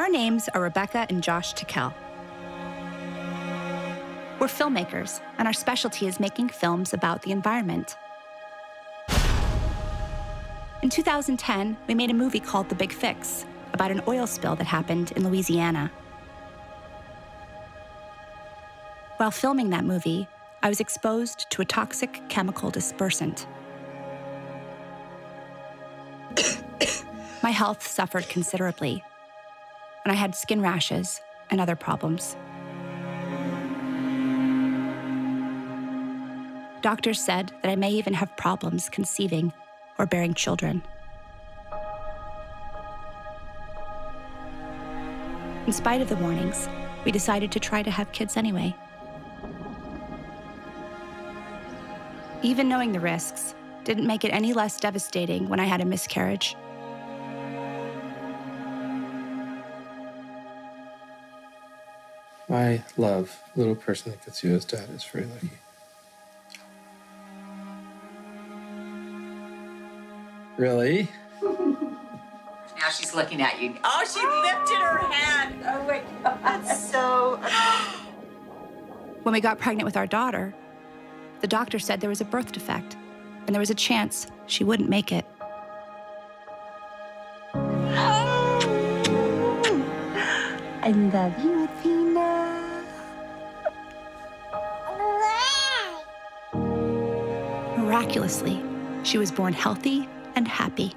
Our names are Rebecca and Josh Tickell. We're filmmakers, and our specialty is making films about the environment. In 2010, we made a movie called The Big Fix about an oil spill that happened in Louisiana. While filming that movie, I was exposed to a toxic chemical dispersant. My health suffered considerably, and I had skin rashes and other problems. Doctors said that I may even have problems conceiving or bearing children. In spite of the warnings, we decided to try to have kids anyway. Even knowing the risks didn't make it any less devastating when I had a miscarriage. My love, little person that gets you as dad is very lucky. Really? Now she's looking at you. Oh, she lifted her hand. Oh my God. That's so... When we got pregnant with our daughter, the doctor said there was a birth defect, and there was a chance she wouldn't make it. I love you, Athena. Miraculously, she was born healthy and happy.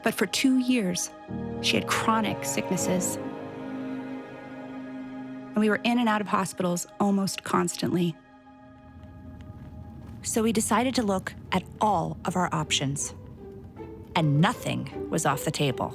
But for 2 years, she had chronic sicknesses. And we were in and out of hospitals almost constantly. So we decided to look at all of our options. And nothing was off the table.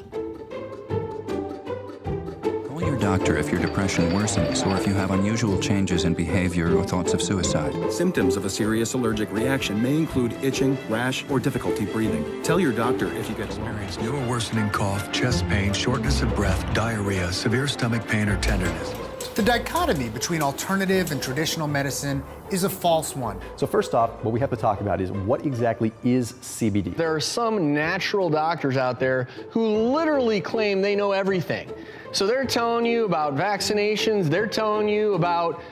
Call your doctor if your depression worsens or if you have unusual changes in behavior or thoughts of suicide. Symptoms of a serious allergic reaction may include itching, rash, or difficulty breathing. Tell your doctor if you experience new or worsening cough, chest pain, shortness of breath, diarrhea, severe stomach pain, or tenderness. The dichotomy between alternative and traditional medicine is a false one. So first off, what we have to talk about is what exactly is CBD? There are some natural doctors out there who literally claim they know everything. So they're telling you about vaccinations, they're telling you about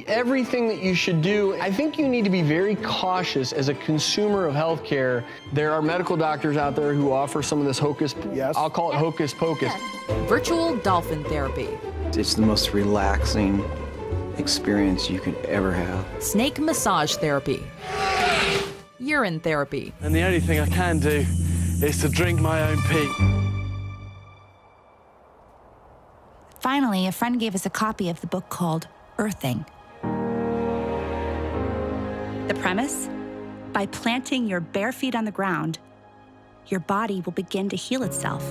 everything that you should do. I think you need to be very cautious as a consumer of healthcare. There are medical doctors out there who offer some of this hocus, I'll call it hocus pocus. Virtual dolphin therapy. It's the most relaxing experience you could ever have. Snake massage therapy. Urine therapy. And the only thing I can do is to drink my own pee. Finally, a friend gave us a copy of the book called Earthing. The premise? By planting your bare feet on the ground, your body will begin to heal itself.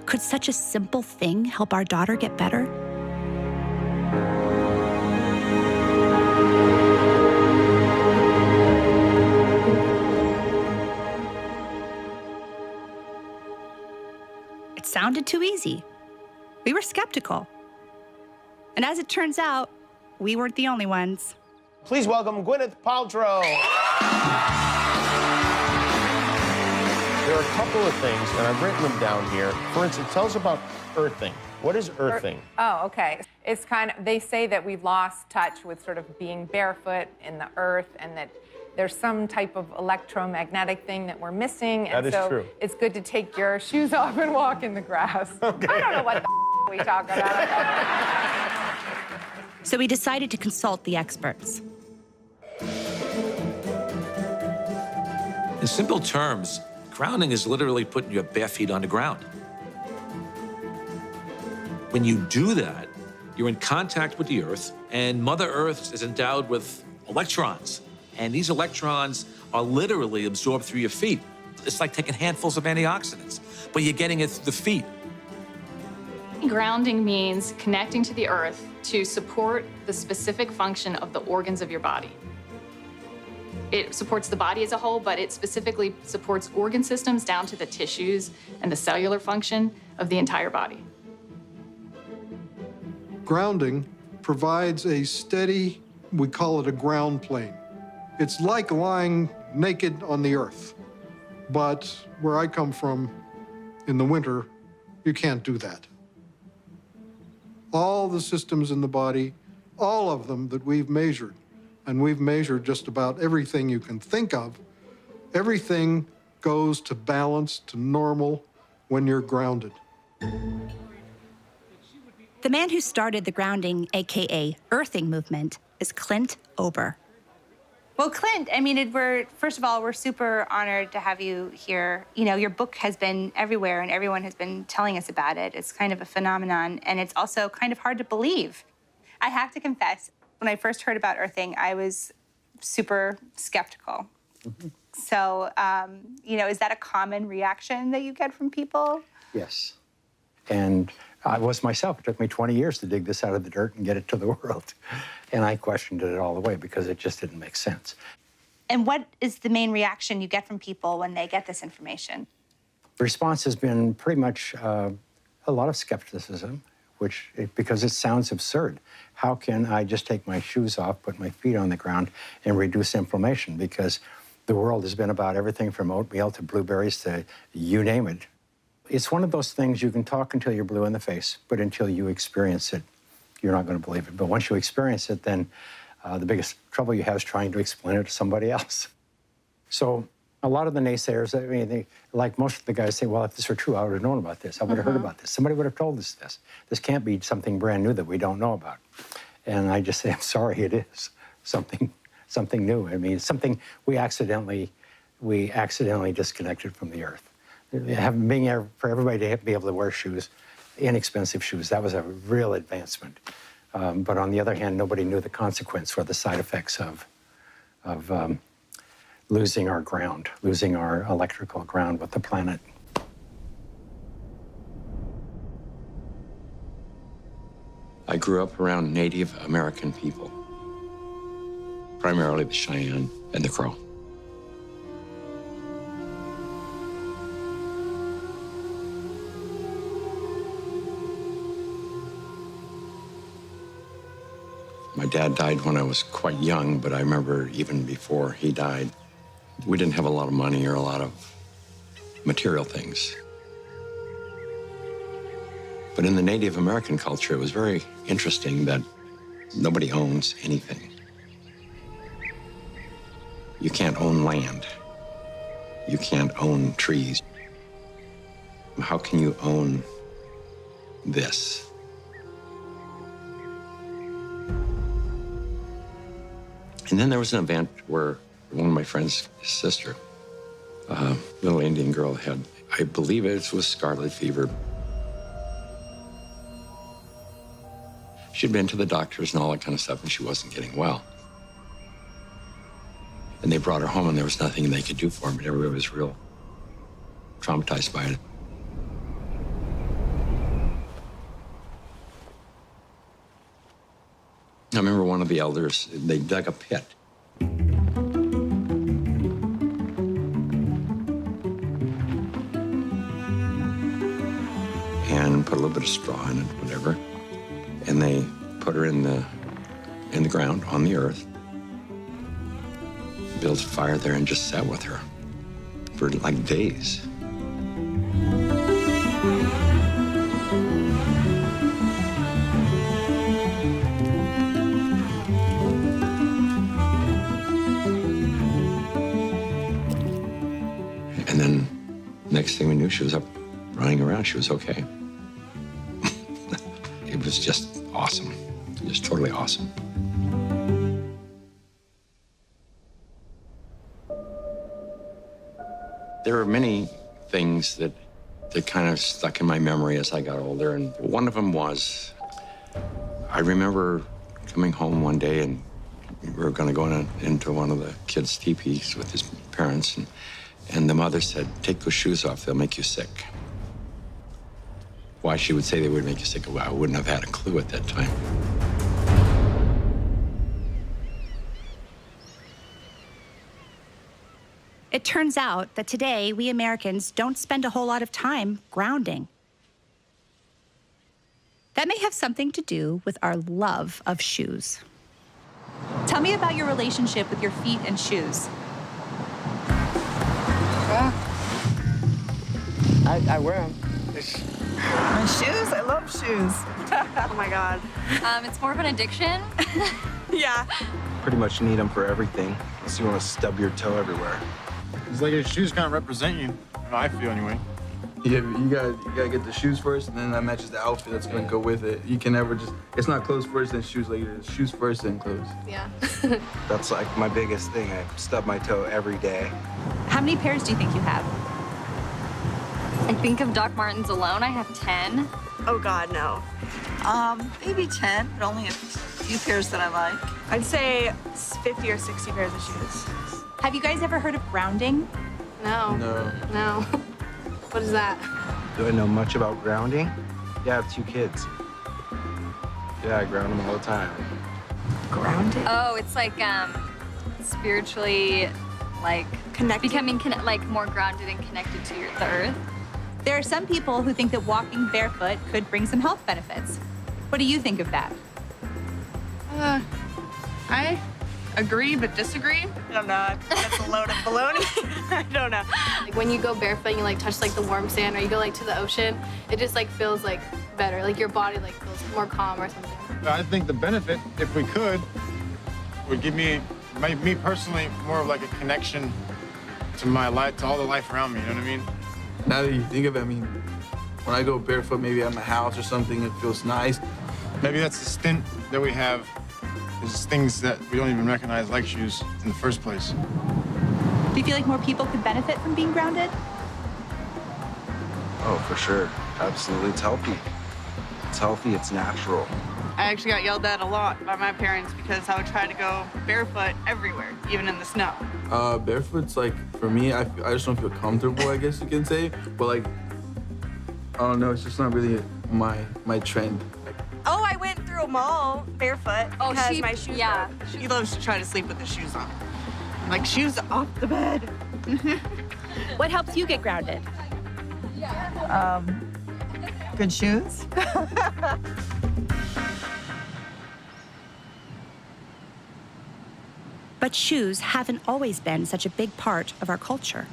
Could such a simple thing help our daughter get better? It sounded too easy. We were skeptical. And as it turns out, we weren't the only ones. Please welcome Gwyneth Paltrow. There are a couple of things, and I've written them down here. For instance, tell us about earthing. What is earthing? Oh, okay. It's kind of, they say that we've lost touch with sort of being barefoot in the earth, and that there's some type of electromagnetic thing that we're missing. And that is true. It's good to take your shoes off and walk in the grass. Okay. I don't know what the we talk about. So we decided to consult the experts. In simple terms, grounding is literally putting your bare feet on the ground. When you do that, you're in contact with the Earth, and Mother Earth is endowed with electrons. And these electrons are literally absorbed through your feet. It's like taking handfuls of antioxidants, but you're getting it through the feet. Grounding means connecting to the earth to support the specific function of the organs of your body. It supports the body as a whole, but it specifically supports organ systems down to the tissues and the cellular function of the entire body. Grounding provides a steady We call it a ground plane. It's like lying naked on the earth. But where I come from, in the winter, you can't do that. All the systems in the body, all of them that we've measured, and we've measured just about everything you can think of, everything goes to balance, to normal, when you're grounded. The man who started the grounding, AKA earthing movement, is Clint Ober. Well, Clint, I mean, first of all, we're super honored to have you here. You know, your book has been everywhere and everyone has been telling us about it. It's kind of a phenomenon, and it's also kind of hard to believe. I have to confess, when I first heard about earthing, I was super skeptical. Mm-hmm. So, you know, is that a common reaction that you get from people? Yes. And I was myself. It took me 20 years to dig this out of the dirt and get it to the world. And I questioned it all the way because it just didn't make sense. And what is the main reaction you get from people when they get this information? The response has been pretty much a lot of skepticism, because it sounds absurd. How can I just take my shoes off, put my feet on the ground, and reduce inflammation? Because the world has been about everything from oatmeal to blueberries to you name it. It's one of those things you can talk until you're blue in the face, but until you experience it, you're not going to believe it. But once you experience it, then the biggest trouble you have is trying to explain it to somebody else. So a lot of the naysayers, I mean, like most of the guys say, well, if this were true, I would have known about this. I would have heard about this. Somebody would have told us this. This can't be something brand new that we don't know about. And I just say, I'm sorry, it is something new. I mean, it's something we accidentally disconnected from the earth. For everybody to be able to wear shoes, inexpensive shoes, that was a real advancement. But on the other hand, nobody knew the consequence or the side effects of losing our ground, losing our electrical ground with the planet. I grew up around Native American people, primarily the Cheyenne and the Crow. My dad died when I was quite young, but I remember even before he died, we didn't have a lot of money or a lot of material things. But in the Native American culture, it was very interesting that nobody owns anything. You can't own land. You can't own trees. How can you own this? And then there was an event where one of my friend's sister, a little Indian girl, had, I believe it was scarlet fever. She'd been to the doctors and all that kind of stuff, and she wasn't getting well. And they brought her home, and there was nothing they could do for her, but everybody was real traumatized by it. I remember one of the elders, they dug a pit. And put a little bit of straw in it, whatever. And they put her in the ground, on the earth. Built a fire there and just sat with her for like days. And then next thing we knew, she was up running around. She was okay. It was just awesome, just totally awesome. There were many things that kind of stuck in my memory as I got older, and one of them was, I remember coming home one day, and we were going to go into one of the kids' teepees with his parents, and the mother said, "Take those shoes off, they'll make you sick." Why she would say they would make you sick, well, I wouldn't have had a clue at that time. It turns out that today, we Americans don't spend a whole lot of time grounding. That may have something to do with our love of shoes. Tell me about your relationship with your feet and shoes. I wear them. My shoes? I love shoes. Oh my God. It's more of an addiction. Yeah. Pretty much need them for everything, unless you want to stub your toe everywhere. It's like your shoes kind of represent you. I feel anyway. Yeah, you gotta get the shoes first, and then that matches the outfit that's gonna go with it. You can never just, it's not clothes first, then shoes later. It's shoes first, then clothes. Yeah. That's like my biggest thing. I stub my toe every day. How many pairs do you think you have? I think of Doc Martens alone, I have 10. Oh God, no. Maybe 10, but only a few pairs that I like. I'd say 50 or 60 pairs of shoes. Have you guys ever heard of grounding? No. No. What is that? Do I know much about grounding? Yeah, I have 2 kids. Yeah, I ground them all the time. Grounding? Oh, it's like spiritually, like connected, becoming like more grounded and connected to the earth. There are some people who think that walking barefoot could bring some health benefits. What do you think of that? I agree but disagree. I don't know. That's a load of baloney. I don't know. Like when you go barefoot and you like touch like the warm sand or you go like to the ocean, it just like feels like better. Like your body like feels more calm or something. I think the benefit, if we could, would give me personally, more of like a connection to my life, to all the life around me, you know what I mean? Now that you think of it, I mean, when I go barefoot, maybe at my house or something, it feels nice. Maybe that's the stint that we have, is things that we don't even recognize like shoes in the first place. Do you feel like more people could benefit from being grounded? Oh, for sure. Absolutely. It's healthy. It's healthy. It's natural. I actually got yelled at a lot by my parents because I would try to go barefoot everywhere, even in the snow. Barefoot's like, for me, I just don't feel comfortable, I guess you can say. But like, I don't know, it's just not really my trend. Oh, I went through a mall barefoot because my shoes yeah. broke. She loves to try to sleep with the shoes on. Like, shoes off the bed. What helps you get grounded? Good shoes. But shoes haven't always been such a big part of our culture.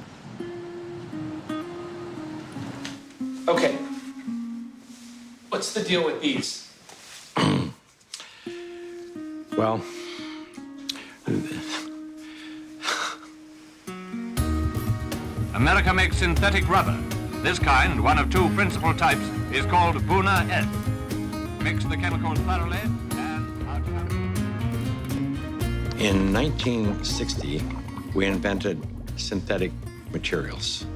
Okay. What's the deal with these? Well, America makes synthetic rubber. This kind, one of 2 principal types, is called Buna S. Mix the chemicals thoroughly in 1960, we invented synthetic materials.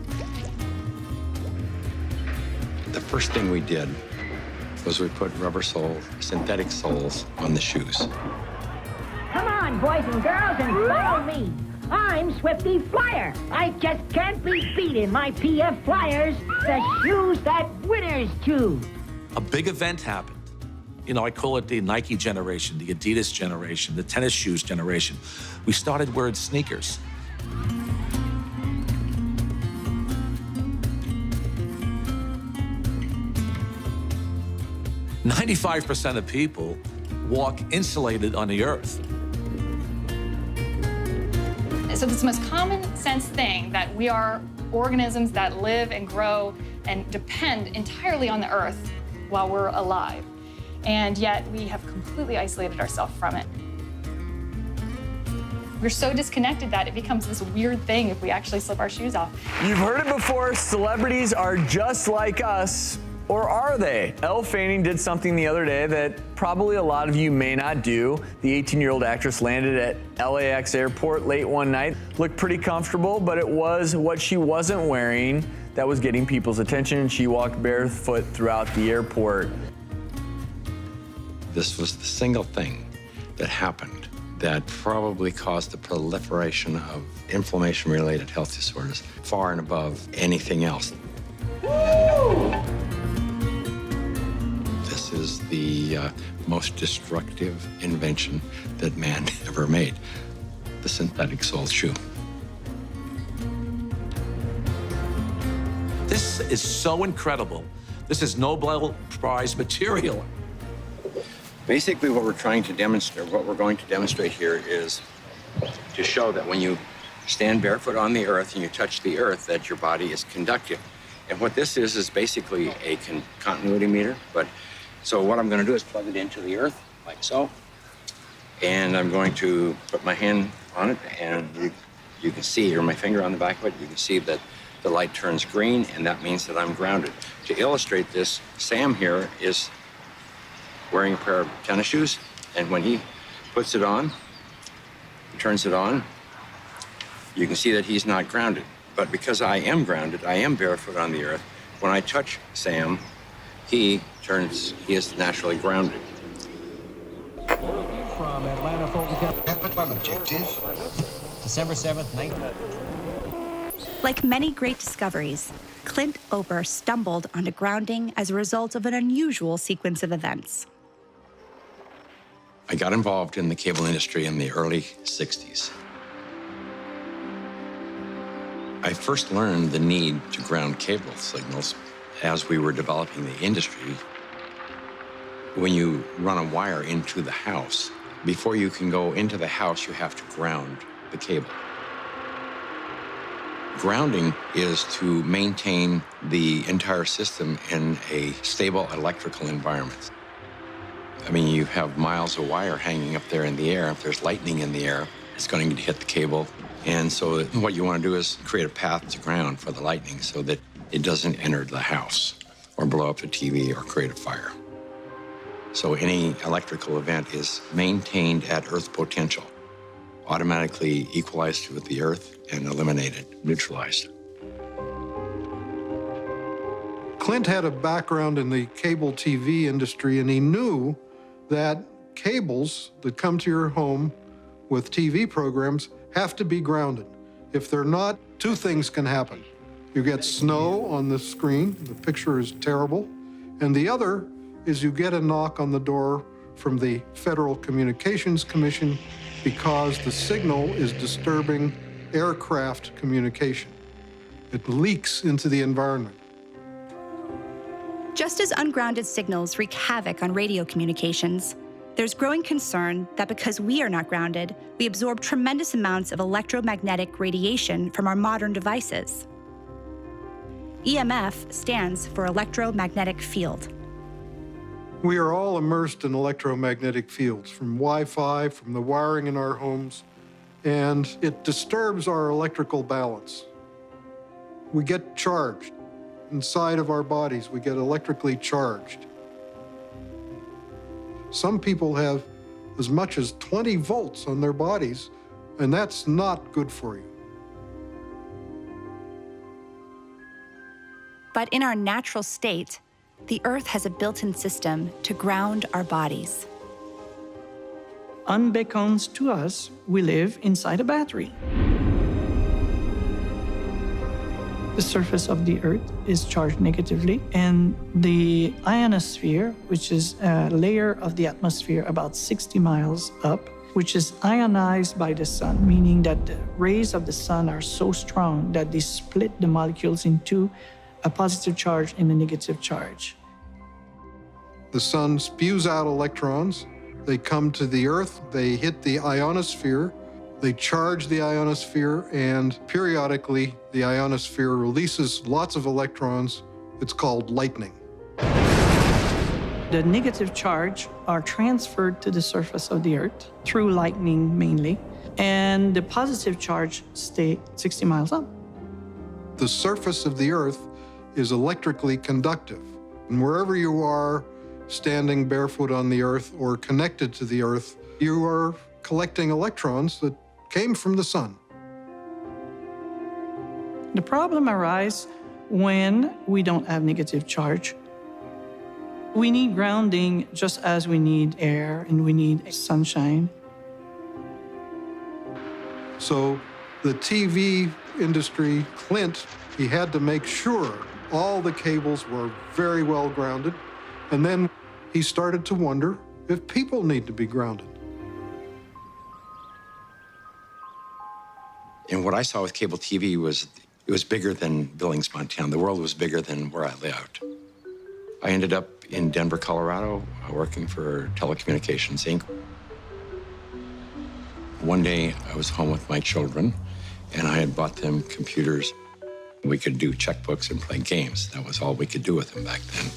The first thing we did was we put rubber soles, synthetic soles on the shoes. Come on, boys and girls, and follow me. I'm Swifty Flyer. I just can't be beat in my PF Flyers, the shoes that winners choose. A big event happened. You know, I call it the Nike generation, the Adidas generation, the tennis shoes generation. We started wearing sneakers. "95% of people walk insulated on the earth." So it's the most common sense thing that we are organisms that live and grow and depend entirely on the earth while we're alive. And yet we have completely isolated ourselves from it. We're so disconnected that it becomes this weird thing if we actually slip our shoes off. You've heard it before, celebrities are just like us. Or are they? Elle Fanning did something the other day that probably a lot of you may not do. The 18-year-old actress landed at LAX airport late one night. Looked pretty comfortable, but it was what she wasn't wearing that was getting people's attention. She walked barefoot throughout the airport. This was the single thing that happened that probably caused the proliferation of inflammation-related health disorders far and above anything else. This is the most destructive invention that man ever made, the synthetic sole shoe. This is so incredible. This is Nobel Prize material. Basically, what we're trying to demonstrate, what we're going to demonstrate here is to show that when you stand barefoot on the earth and you touch the earth, that your body is conductive. And what this is basically a continuity meter. So what I'm going to do is plug it into the earth, like so. And I'm going to put my hand on it, and you can see, or my finger on the back of it, you can see that the light turns green, and that means that I'm grounded. To illustrate this, Sam here is wearing a pair of tennis shoes, and when he puts it on, turns it on, you can see that he's not grounded. But because I am grounded, I am barefoot on the earth, when I touch Sam, he is naturally grounded. From Atlanta, Fulton objective, December 7th, 19... Like many great discoveries, Clint Ober stumbled onto grounding as a result of an unusual sequence of events. I got involved in the cable industry in the early 60s. I first learned the need to ground cable signals as we were developing the industry. When you run a wire into the house, before you can go into the house, you have to ground the cable. Grounding is to maintain the entire system in a stable electrical environment. I mean, you have miles of wire hanging up there in the air. If there's lightning in the air, it's going to hit the cable. And so what you want to do is create a path to ground for the lightning so that it doesn't enter the house or blow up the TV or create a fire. So any electrical event is maintained at Earth potential, automatically equalized with the Earth and eliminated, neutralized. Clint had a background in the cable TV industry, and he knew that cables that come to your home with TV programs have to be grounded. If they're not, two things can happen. You get snow on the screen, the picture is terrible, and the other is you get a knock on the door from the Federal Communications Commission because the signal is disturbing aircraft communication. It leaks into the environment. Just as ungrounded signals wreak havoc on radio communications, there's growing concern that because we are not grounded, we absorb tremendous amounts of electromagnetic radiation from our modern devices. EMF stands for electromagnetic field. We are all immersed in electromagnetic fields, from Wi-Fi, from the wiring in our homes, and it disturbs our electrical balance. We get charged. Inside of our bodies, we get electrically charged. Some people have as much as 20 volts on their bodies, and that's not good for you. But in our natural state, the Earth has a built-in system to ground our bodies. Unbeknownst to us, we live inside a battery. The surface of the Earth is charged negatively, and the ionosphere, which is a layer of the atmosphere about 60 miles up, which is ionized by the sun, meaning that the rays of the sun are so strong that they split the molecules into a positive charge and a negative charge. The sun spews out electrons. They come to the Earth, they hit the ionosphere, they charge the ionosphere, and periodically the ionosphere releases lots of electrons. It's called lightning. The negative charge are transferred to the surface of the Earth through lightning mainly, and the positive charge stay 60 miles up. The surface of the Earth is electrically conductive, and wherever you are, standing barefoot on the Earth or connected to the Earth, you are collecting electrons that came from the sun. The problem arises when we don't have negative charge. We need grounding just as we need air and we need sunshine. So the TV industry, Clint, he had to make sure all the cables were very well grounded. And then he started to wonder if people need to be grounded. And what I saw with cable TV was, it was bigger than Billings, Montana. The world was bigger than where I lived. I ended up in Denver, Colorado, working for Telecommunications Inc. One day, I was home with my children, and I had bought them computers. We could do checkbooks and play games. That was all we could do with them back then.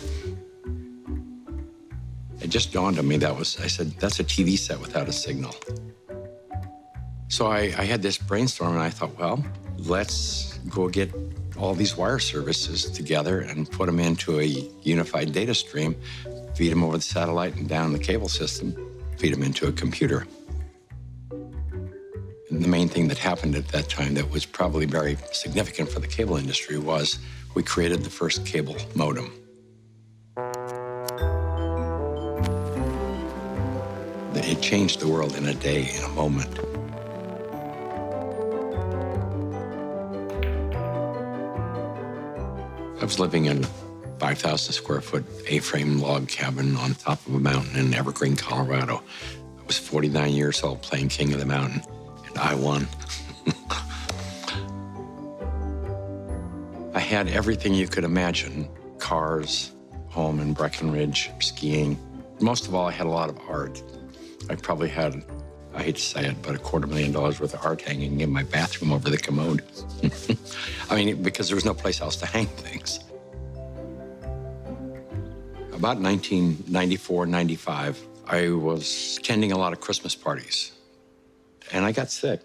It just dawned on me I said, that's a TV set without a signal. So I had this brainstorm, and I thought, well, let's go get all these wire services together and put them into a unified data stream, feed them over the satellite and down the cable system, feed them into a computer. And the main thing that happened at that time that was probably very significant for the cable industry was we created the first cable modem. It changed the world in a day, in a moment. I was living in a 5,000 square foot A-frame log cabin on top of a mountain in Evergreen, Colorado. I was 49 years old playing King of the Mountain, and I won. I had everything you could imagine: cars, home in Breckenridge, skiing. Most of all, I had a lot of art. I probably had, I hate to say it, but $250,000 worth of art hanging in my bathroom over the commode. I mean, because there was no place else to hang things. About 1994, 95, I was attending a lot of Christmas parties, and I got sick.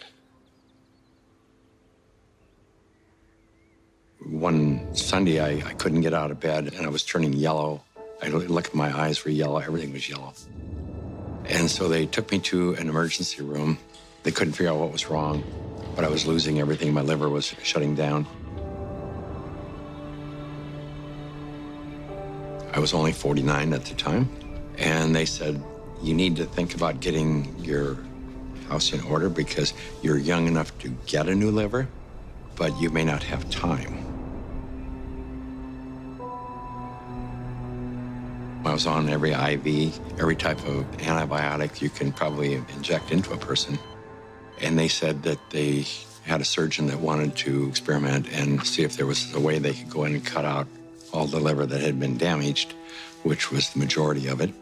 One Sunday, I couldn't get out of bed, and I was turning yellow. I looked at my eyes were yellow, everything was yellow. And so they took me to an emergency room. They couldn't figure out what was wrong, but I was losing everything. My liver was shutting down. I was only 49 at the time, and they said, you need to think about getting your house in order because you're young enough to get a new liver, but you may not have time. I was on every IV, every type of antibiotic you can probably inject into a person. And they said that they had a surgeon that wanted to experiment and see if there was a way they could go in and cut out all the liver that had been damaged, which was the majority of it.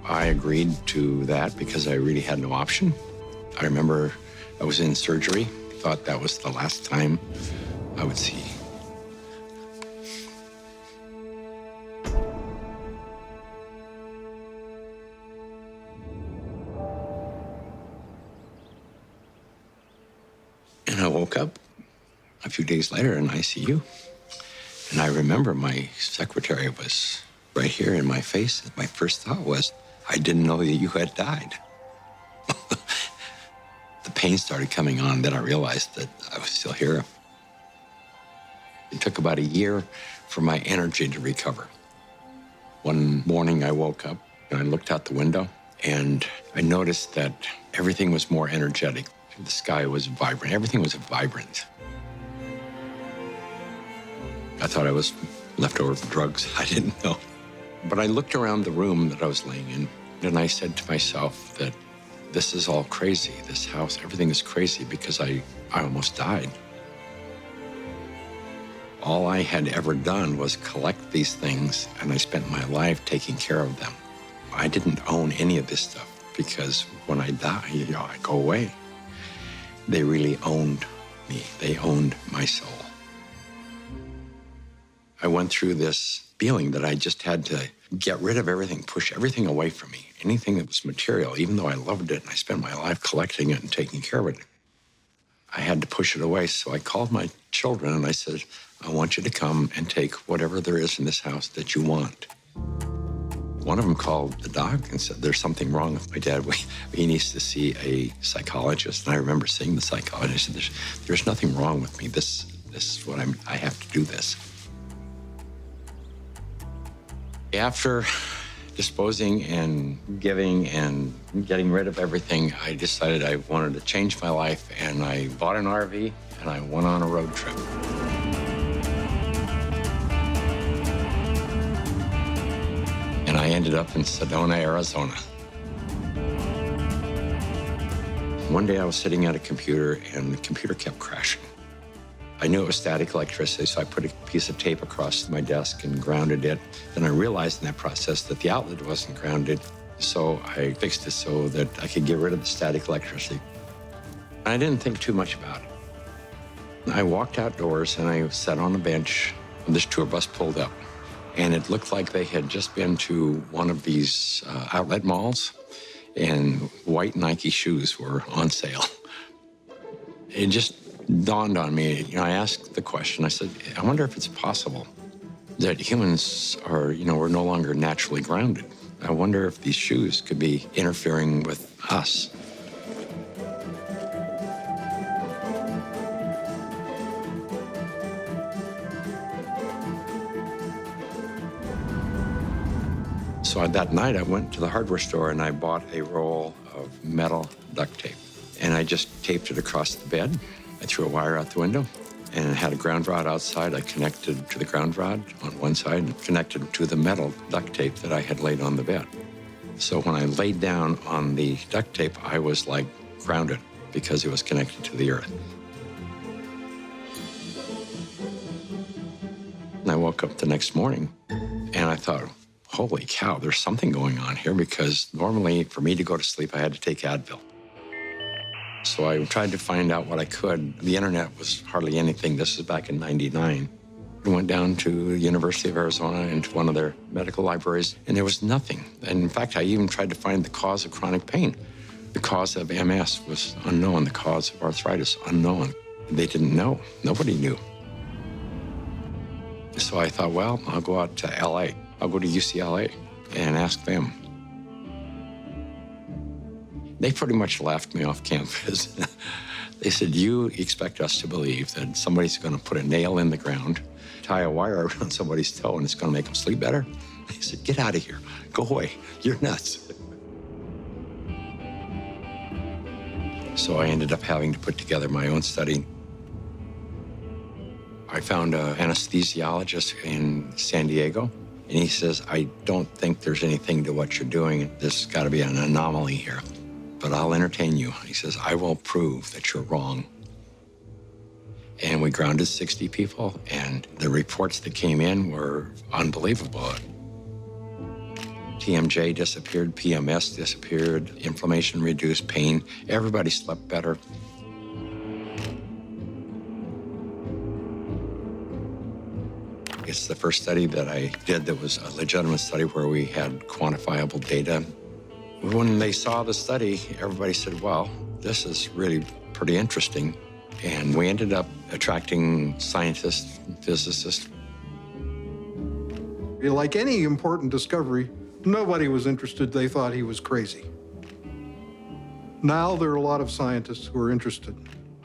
I agreed to that because I really had no option. I remember I was in surgery, thought that was the last time I would see. And I woke up a few days later in ICU. And I remember my secretary was right here in my face. My first thought was, I didn't know that you had died. The pain started coming on, then I realized that I was still here. It took about a year for my energy to recover. One morning I woke up and I looked out the window and I noticed that everything was more energetic. The sky was vibrant. Everything was vibrant. I thought I was left over from drugs. I didn't know. But I looked around the room that I was laying in, and I said to myself that this is all crazy. This house, everything is crazy because I almost died. All I had ever done was collect these things, and I spent my life taking care of them. I didn't own any of this stuff because when I die, I go away. They really owned me. They owned my soul. I went through this feeling that I just had to get rid of everything, push everything away from me. Anything that was material, even though I loved it and I spent my life collecting it and taking care of it, I had to push it away. So I called my children and I said, I want you to come and take whatever there is in this house that you want. One of them called the doc and said, there's something wrong with my dad. He needs to see a psychologist. And I remember seeing the psychologist and said, there's nothing wrong with me. This is what I have to do this. After disposing and giving and getting rid of everything, I decided I wanted to change my life, and I bought an RV and I went on a road trip. And I ended up in Sedona, Arizona. One day I was sitting at a computer and the computer kept crashing. I knew it was static electricity, so I put a piece of tape across my desk and grounded it. Then I realized in that process that the outlet wasn't grounded, so I fixed it so that I could get rid of the static electricity. I didn't think too much about it. I walked outdoors and I sat on a bench. This tour bus pulled up, and it looked like they had just been to one of these outlet malls, and white Nike shoes were on sale. It just dawned on me, I asked the question, I said, I wonder if it's possible that humans are, we're no longer naturally grounded. I wonder if these shoes could be interfering with us. So that night I went to the hardware store and I bought a roll of metal duct tape. And I just taped it across the bed. I threw a wire out the window and it had a ground rod outside. I connected to the ground rod on one side and connected to the metal duct tape that I had laid on the bed. So when I laid down on the duct tape, I was like grounded because it was connected to the earth. And I woke up the next morning and I thought, holy cow, there's something going on here, because normally for me to go to sleep, I had to take Advil. So I tried to find out what I could. The internet was hardly anything. This was back in '99. I went down to the University of Arizona into one of their medical libraries, and there was nothing. And in fact, I even tried to find the cause of chronic pain. The cause of MS was unknown. The cause of arthritis, unknown. They didn't know. Nobody knew. So I thought, well, I'll go out to LA. I'll go to UCLA and ask them. They pretty much laughed me off campus. They said, you expect us to believe that somebody's going to put a nail in the ground, tie a wire around somebody's toe, and it's going to make them sleep better? They said, get out of here. Go away. You're nuts. So I ended up having to put together my own study. I found an anesthesiologist in San Diego, and he says, I don't think there's anything to what you're doing. There's got to be an anomaly here. But I'll entertain you. He says, I will prove that you're wrong. And we grounded 60 people, and the reports that came in were unbelievable. TMJ disappeared, PMS disappeared, inflammation reduced, pain. Everybody slept better. It's the first study that I did that was a legitimate study where we had quantifiable data. When they saw the study, everybody said, well, this is really pretty interesting. And we ended up attracting scientists, physicists. Like any important discovery, nobody was interested. They thought he was crazy. Now there are a lot of scientists who are interested.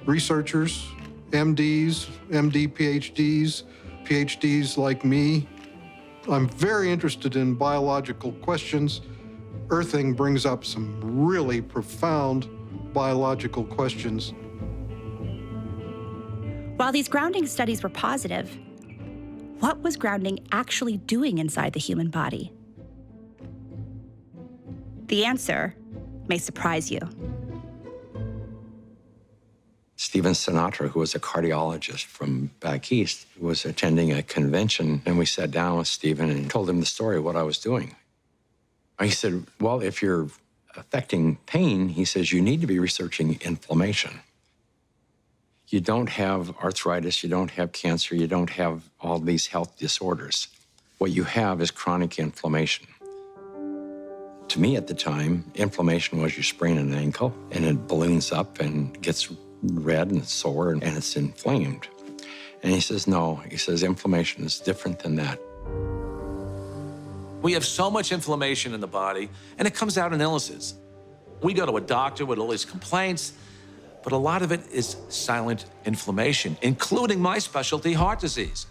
Researchers, MDs, MD PhDs, PhDs like me. I'm very interested in biological questions. Earthing brings up some really profound biological questions. While these grounding studies were positive, what was grounding actually doing inside the human body? The answer may surprise you. Stephen Sinatra, who was a cardiologist from back east, was attending a convention, and we sat down with Stephen and told him the story of what I was doing. He said, well, if you're affecting pain, he says, you need to be researching inflammation. You don't have arthritis, you don't have cancer, you don't have all these health disorders. What you have is chronic inflammation. To me at the time, inflammation was you sprain an ankle and it balloons up and gets red and it's sore and it's inflamed. And he says, no, he says, inflammation is different than that. We have so much inflammation in the body, and it comes out in illnesses. We go to a doctor with all these complaints, but a lot of it is silent inflammation, including my specialty, heart disease.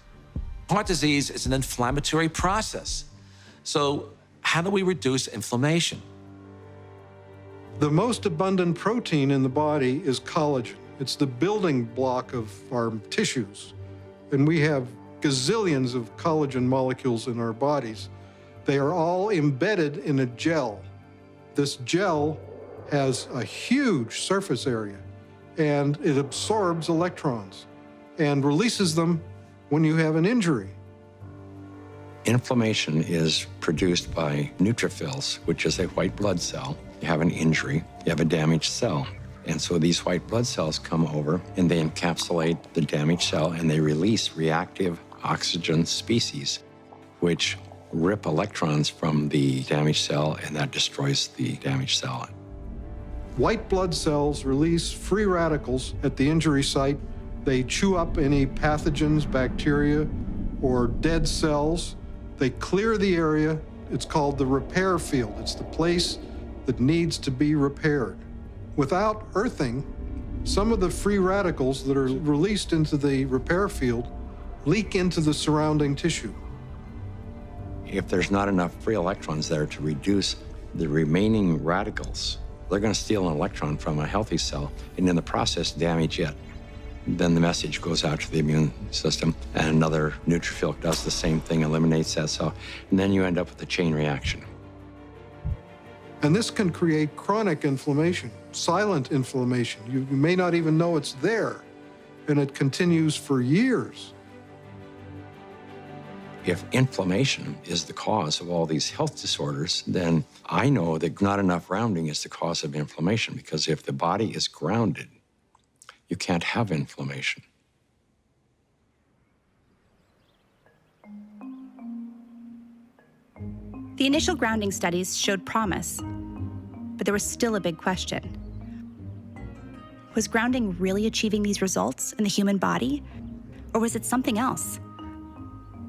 Heart disease is an inflammatory process. So how do we reduce inflammation? The most abundant protein in the body is collagen. It's the building block of our tissues. And we have gazillions of collagen molecules in our bodies. They are all embedded in a gel. This gel has a huge surface area, and it absorbs electrons. and releases them when you have an injury. Inflammation is produced by neutrophils, which is a white blood cell. You have an injury, you have a damaged cell. And so these white blood cells come over and they encapsulate the damaged cell and they release reactive oxygen species, which rip electrons from the damaged cell, and that destroys the damaged cell. White blood cells release free radicals at the injury site. They chew up any pathogens, bacteria, or dead cells. They clear the area. It's called the repair field. It's the place that needs to be repaired. Without earthing, some of the free radicals that are released into the repair field leak into the surrounding tissue. If there's not enough free electrons there to reduce the remaining radicals, they're going to steal an electron from a healthy cell and in the process damage it. Then the message goes out to the immune system and another neutrophil does the same thing, eliminates that cell, and then you end up with a chain reaction. And this can create chronic inflammation, silent inflammation. You may not even know it's there, and it continues for years. If inflammation is the cause of all these health disorders, then I know that not enough grounding is the cause of inflammation, because if the body is grounded, you can't have inflammation. The initial grounding studies showed promise, but there was still a big question. Was grounding really achieving these results in the human body, or was it something else?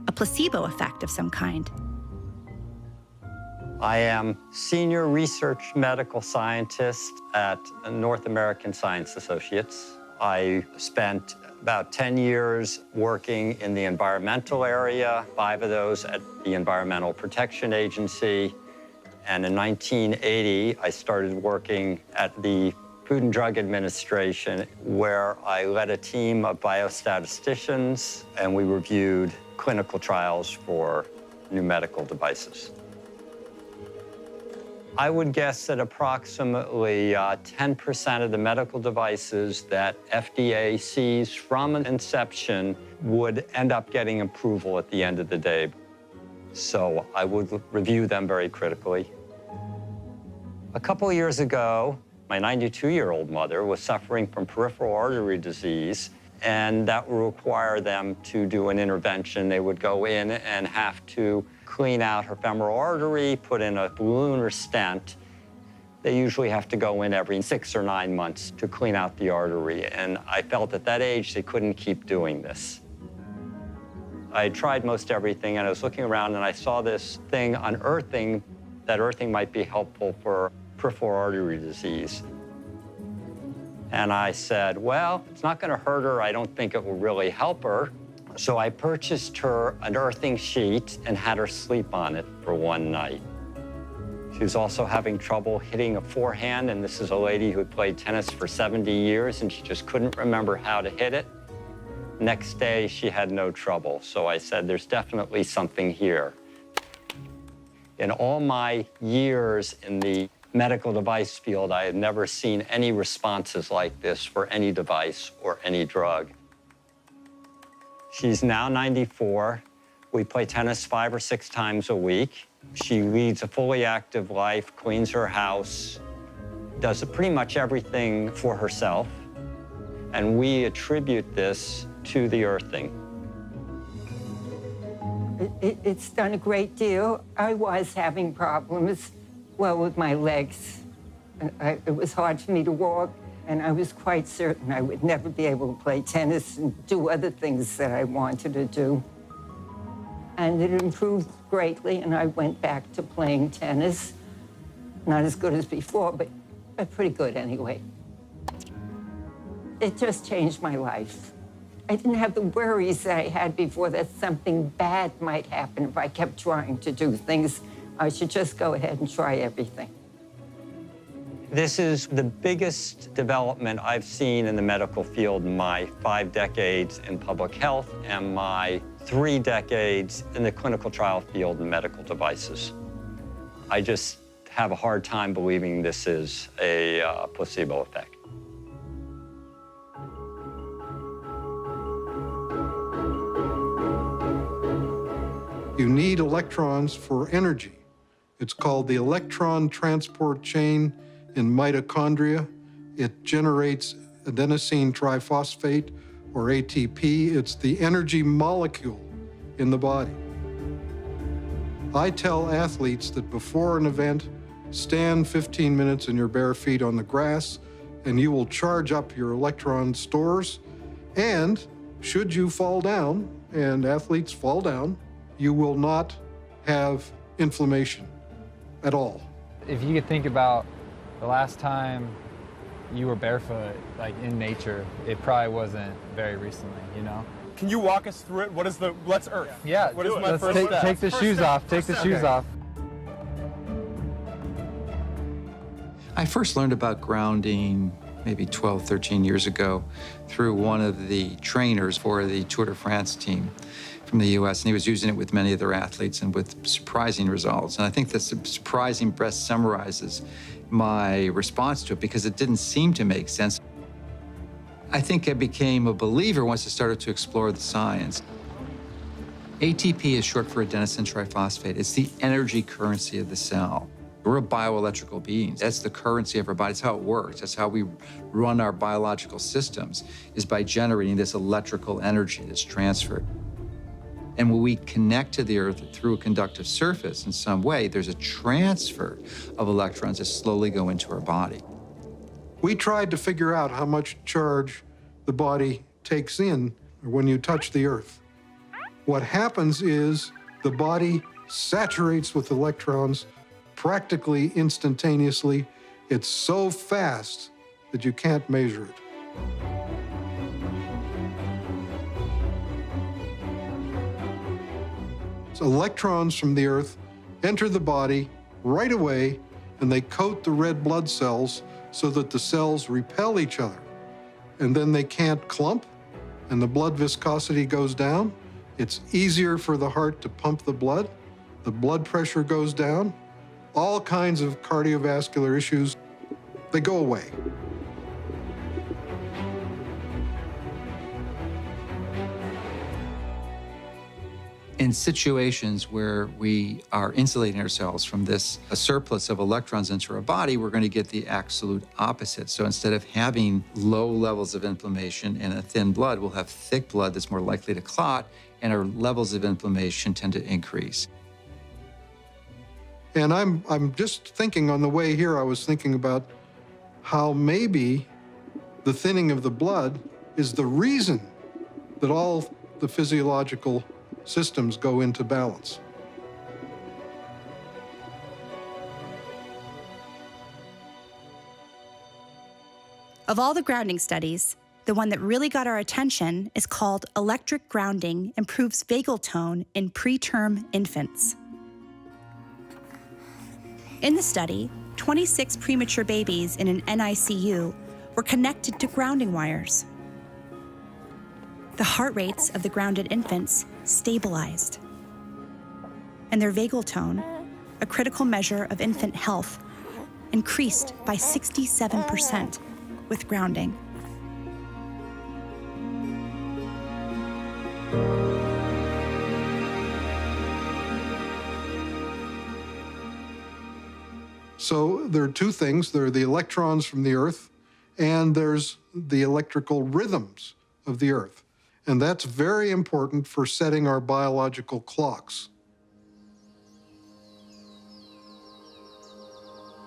A placebo effect of some kind? I am Senior Research Medical Scientist at North American Science Associates. I spent about 10 years working in the environmental area, 5 of those at the Environmental Protection Agency. And in 1980, I started working at the Food and Drug Administration, where I led a team of biostatisticians, and we reviewed clinical trials for new medical devices. I would guess that approximately 10% of the medical devices that FDA sees from inception would end up getting approval at the end of the day. So I would review them very critically. A couple of years ago, my 92-year-old mother was suffering from peripheral artery disease, and that would require them to do an intervention. They would go in and have to clean out her femoral artery, put in a balloon or stent. They usually have to go in every 6 or 9 months to clean out the artery, and I felt at that age they couldn't keep doing this. I tried most everything, and I was looking around, and I saw this thing on earthing, that earthing might be helpful for peripheral artery disease. And I said, well, it's not going to hurt her. I don't think it will really help her. So I purchased her an earthing sheet and had her sleep on it for one night. She was also having trouble hitting a forehand, and this is a lady who had played tennis for 70 years, and she just couldn't remember how to hit it. Next day, she had no trouble. So I said, there's definitely something here. In all my years in the medical device field, I had never seen any responses like this for any device or any drug. She's now 94. We play tennis 5 or 6 times a week. She leads a fully active life, cleans her house, does pretty much everything for herself. And we attribute this to the earthing. It's done a great deal. I was having problems, well, with my legs. It was hard for me to walk, and I was quite certain I would never be able to play tennis and do other things that I wanted to do. And it improved greatly, and I went back to playing tennis. Not as good as before, but pretty good anyway. It just changed my life. I didn't have the worries that I had before that something bad might happen if I kept trying to do things. I should just go ahead and try everything. This is the biggest development I've seen in the medical field in my 5 decades in public health and my 3 decades in the clinical trial field in medical devices. I just have a hard time believing this is a placebo effect. You need electrons for energy. It's called the electron transport chain in mitochondria. It generates adenosine triphosphate, or ATP. It's the energy molecule in the body. I tell athletes that before an event, stand 15 minutes in your bare feet on the grass, and you will charge up your electron stores. And should you fall down, and athletes fall down, you will not have inflammation at all. If you could think about the last time you were barefoot, like in nature, it probably wasn't very recently, you know? Can you walk us through it? What is the, let's earth. Yeah, what is my let's first step? take the shoes off, take the shoes off. I first learned about grounding maybe 12, 13 years ago through one of the trainers for the Tour de France team from the US, and he was using it with many of their athletes and with surprising results. And I think this surprising best summarizes my response to it because it didn't seem to make sense. I think I became a believer once I started to explore the science. ATP is short for adenosine triphosphate. It's the energy currency of the cell. We're a bioelectrical being. That's the currency of our body. That's how it works. That's how we run our biological systems, is by generating this electrical energy that's transferred. And when we connect to the Earth through a conductive surface in some way, there's a transfer of electrons that slowly go into our body. We tried to figure out how much charge the body takes in when you touch the Earth. What happens is the body saturates with electrons practically instantaneously. It's so fast that you can't measure it. So electrons from the Earth enter the body right away, and they coat the red blood cells so that the cells repel each other. And then they can't clump, and the blood viscosity goes down. It's easier for the heart to pump the blood pressure goes down. All kinds of cardiovascular issues, they go away. In situations where we are insulating ourselves from this a surplus of electrons into our body, we're going to get the absolute opposite. So instead of having low levels of inflammation and a thin blood, we'll have thick blood that's more likely to clot, and our levels of inflammation tend to increase. And I'm just thinking on the way here, I was thinking about how maybe the thinning of the blood is the reason that all the physiological systems go into balance. Of all the grounding studies, the one that really got our attention is called Electric Grounding Improves Vagal Tone in Preterm Infants. In the study, 26 premature babies in an NICU were connected to grounding wires. The heart rates of the grounded infants stabilized, and their vagal tone, a critical measure of infant health, increased by 67% with grounding. So there are two things. There are the electrons from the Earth, and there's the electrical rhythms of the Earth. And that's very important for setting our biological clocks.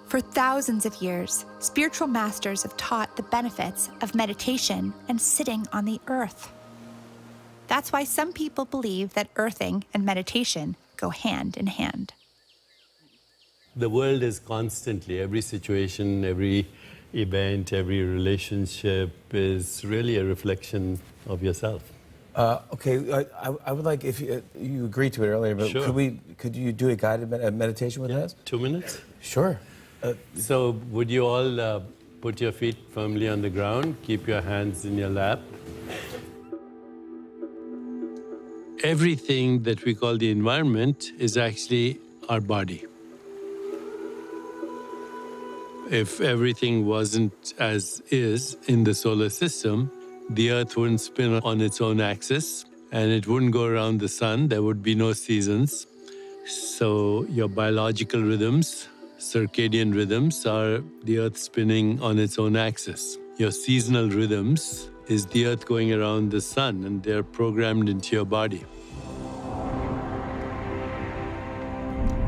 For thousands of years, spiritual masters have taught the benefits of meditation and sitting on the earth. That's why some people believe that earthing and meditation go hand in hand. The world is constantly, every situation, every event, every relationship is really a reflection of yourself. Okay, I would like, if you agreed to it earlier, but Sure. could you do a guided meditation with us? 2 minutes? Sure. So would you all put your feet firmly on the ground, keep your hands in your lap. Everything that we call the environment is actually our body. If everything wasn't as is in the solar system, the Earth wouldn't spin on its own axis, and it wouldn't go around the sun. There would be no seasons. So your biological rhythms, circadian rhythms, are the Earth spinning on its own axis. Your seasonal rhythms is the Earth going around the sun, and they're programmed into your body.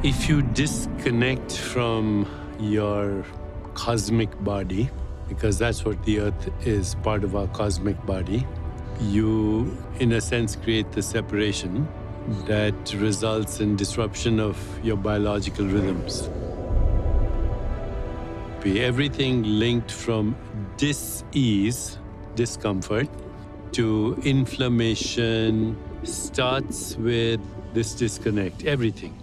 If you disconnect from your cosmic body, because that's what the Earth is, part of our cosmic body, you, in a sense, create the separation that results in disruption of your biological rhythms. Everything linked from dis-ease, discomfort, to inflammation starts with this disconnect, everything.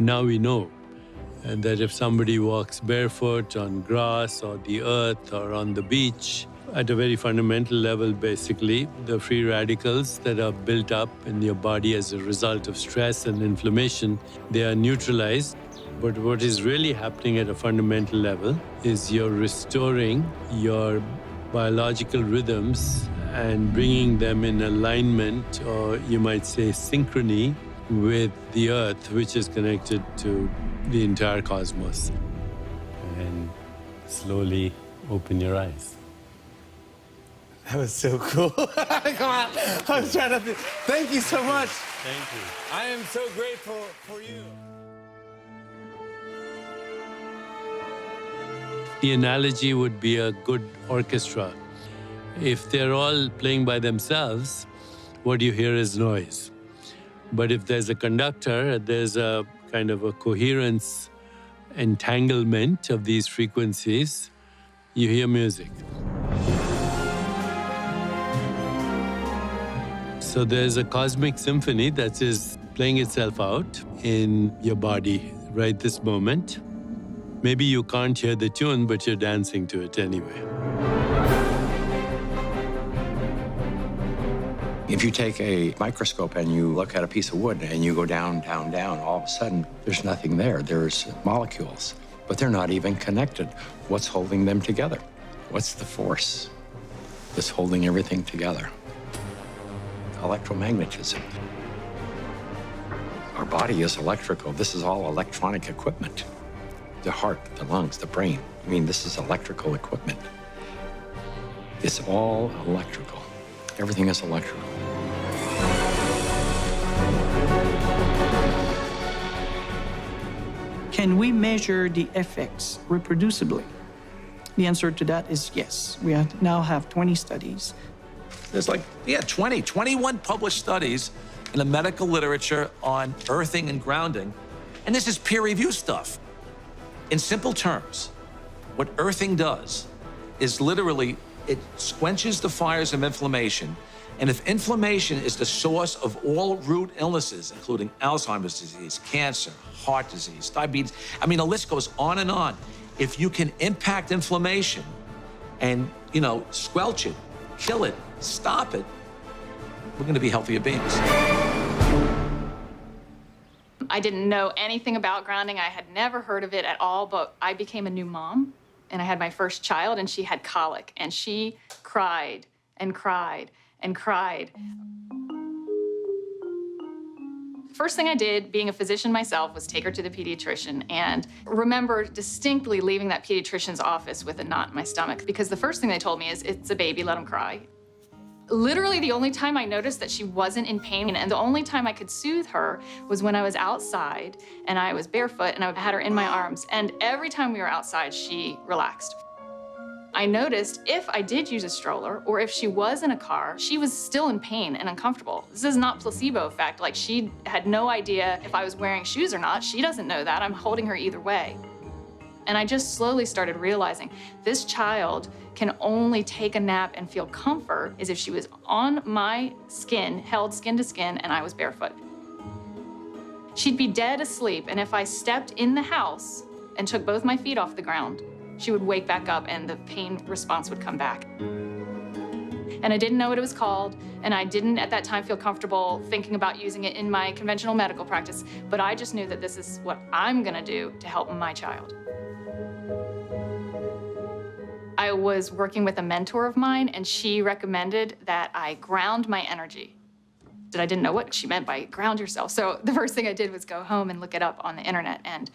Now we know that if somebody walks barefoot on grass or the earth or on the beach, at a very fundamental level, basically, the free radicals that are built up in your body as a result of stress and inflammation, they are neutralized. But what is really happening at a fundamental level is you're restoring your biological rhythms and bringing them in alignment, or you might say synchrony, with the Earth, which is connected to the entire cosmos. And slowly open your eyes. That was so cool. Come on. I was trying to... Thank you so much. Thank you. I am so grateful for you. The analogy would be a good orchestra. If they're all playing by themselves, what you hear is noise. But if there's a conductor, there's a kind of a coherence, entanglement of these frequencies, you hear music. So there's a cosmic symphony that is playing itself out in your body right this moment. Maybe you can't hear the tune, but you're dancing to it anyway. If you take a microscope and you look at a piece of wood and you go down, down, down, all of a sudden, there's nothing there. There's molecules, but they're not even connected. What's holding them together? What's the force that's holding everything together? Electromagnetism. Our body is electrical. This is all electronic equipment. The heart, the lungs, the brain. I mean, this is electrical equipment. It's all electrical. Everything is electrical. Can we measure the effects reproducibly? The answer to that is yes. We now have 20 studies. There's 21 published studies in the medical literature on earthing and grounding, and this is peer-reviewed stuff. In simple terms, what earthing does is literally, it quenches the fires of inflammation, and if inflammation is the source of all root illnesses, including Alzheimer's disease, cancer, heart disease, diabetes, I mean, the list goes on and on. If you can impact inflammation and, squelch it, kill it, stop it, we're going to be healthier beings. I didn't know anything about grounding. I had never heard of it at all, but I became a new mom, and I had my first child, and she had colic, and she cried and cried and cried. First thing I did, being a physician myself, was take her to the pediatrician, and remember distinctly leaving that pediatrician's office with a knot in my stomach, because the first thing they told me is, it's a baby, let him cry. Literally the only time I noticed that she wasn't in pain, and the only time I could soothe her, was when I was outside and I was barefoot and I had her in my arms. And every time we were outside, she relaxed. I noticed if I did use a stroller or if she was in a car, she was still in pain and uncomfortable. This is not placebo effect. Like, she had no idea if I was wearing shoes or not. She doesn't know that. I'm holding her either way. And I just slowly started realizing this child can only take a nap and feel comfort is if she was on my skin, held skin to skin, and I was barefoot. She'd be dead asleep, and if I stepped in the house and took both my feet off the ground, she would wake back up and the pain response would come back. And I didn't know what it was called, and I didn't at that time feel comfortable thinking about using it in my conventional medical practice, but I just knew that this is what I'm gonna do to help my child. I was working with a mentor of mine, and she recommended that I ground my energy. I didn't know what she meant by ground yourself. So the first thing I did was go home and look it up on the internet. And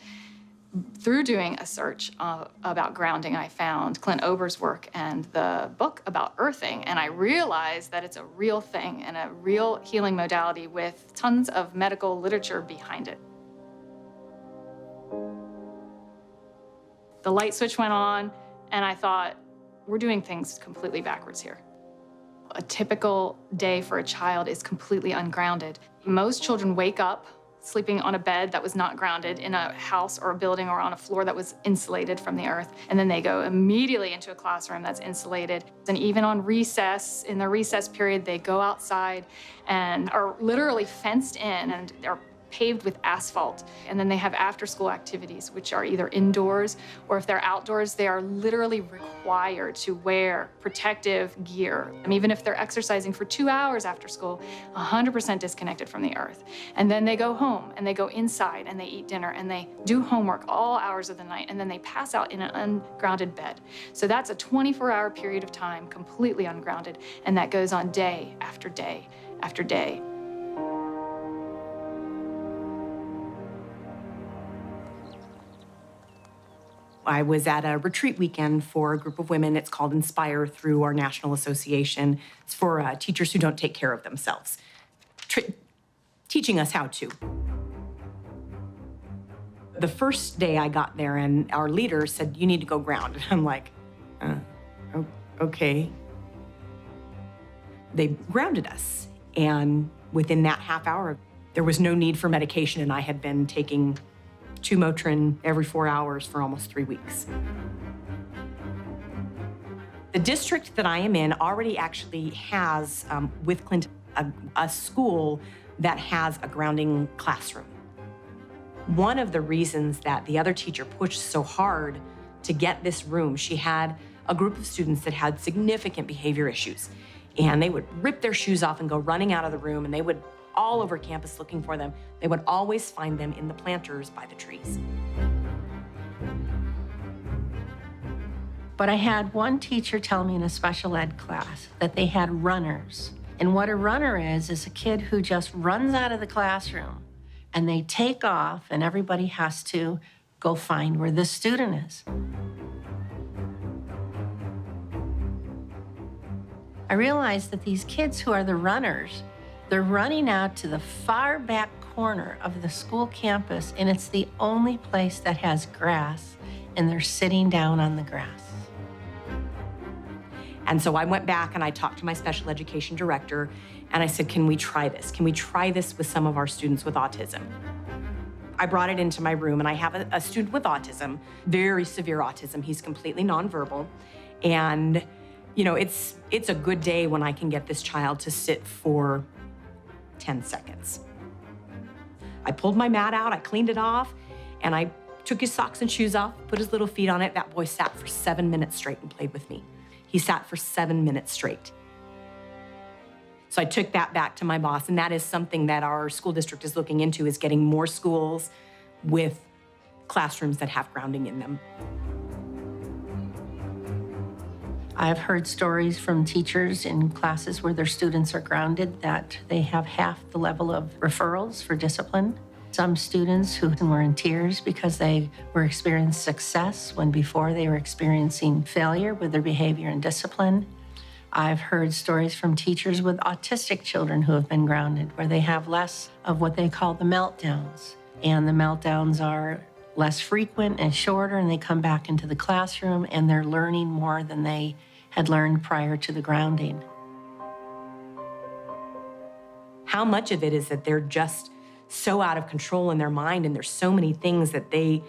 through doing a search about grounding, I found Clint Ober's work and the book about earthing. And I realized that it's a real thing and a real healing modality with tons of medical literature behind it. The light switch went on, and I thought, we're doing things completely backwards here. A typical day for a child is completely ungrounded. Most children wake up sleeping on a bed that was not grounded in a house or a building or on a floor that was insulated from the earth. And then they go immediately into a classroom that's insulated. And even on recess, in the recess period, they go outside and are literally fenced in and are paved with asphalt. And then they have after-school activities, which are either indoors or if they're outdoors, they are literally required to wear protective gear. And even if they're exercising for 2 hours after school, 100% disconnected from the earth. And then they go home and they go inside and they eat dinner and they do homework all hours of the night, and then they pass out in an ungrounded bed. So that's a 24-hour period of time completely ungrounded, and that goes on day after day after day. I was at a retreat weekend for a group of women. It's called Inspire through our national association. It's for teachers who don't take care of themselves, teaching us how to. The first day I got there and our leader said, you need to go ground. And I'm like, okay. They grounded us. And within that half hour, there was no need for medication, and I had been taking 2 Motrin every 4 hours for almost 3 weeks. The district that I am in already actually has, with Clinton, a school that has a grounding classroom. One of the reasons that the other teacher pushed so hard to get this room, she had a group of students that had significant behavior issues, and they would rip their shoes off and go running out of the room, and they would all over campus looking for them. They would always find them in the planters by the trees. But I had one teacher tell me in a special ed class that they had runners. And what a runner is a kid who just runs out of the classroom and they take off and everybody has to go find where the student is. I realized that these kids who are the runners, they're running out to the far back corner of the school campus, and it's the only place that has grass, and they're sitting down on the grass. And so I went back and I talked to my special education director, and I said, can we try this? Can we try this with some of our students with autism? I brought it into my room, and I have a student with autism, very severe autism. He's completely nonverbal, and you know, it's a good day when I can get this child to sit for 10 seconds. I pulled my mat out, I cleaned it off, and I took his socks and shoes off, put his little feet on it. That boy sat for 7 minutes straight and played with me. He sat for 7 minutes straight. So I took that back to my boss, and that is something that our school district is looking into, is getting more schools with classrooms that have grounding in them. I've heard stories from teachers in classes where their students are grounded that they have half the level of referrals for discipline. Some students who were in tears because they were experiencing success when before they were experiencing failure with their behavior and discipline. I've heard stories from teachers with autistic children who have been grounded, where they have less of what they call the meltdowns. And the meltdowns are less frequent and shorter, and they come back into the classroom and they're learning more than they had learned prior to the grounding. How much of it is that they're just so out of control in their mind, and there's so many things that they,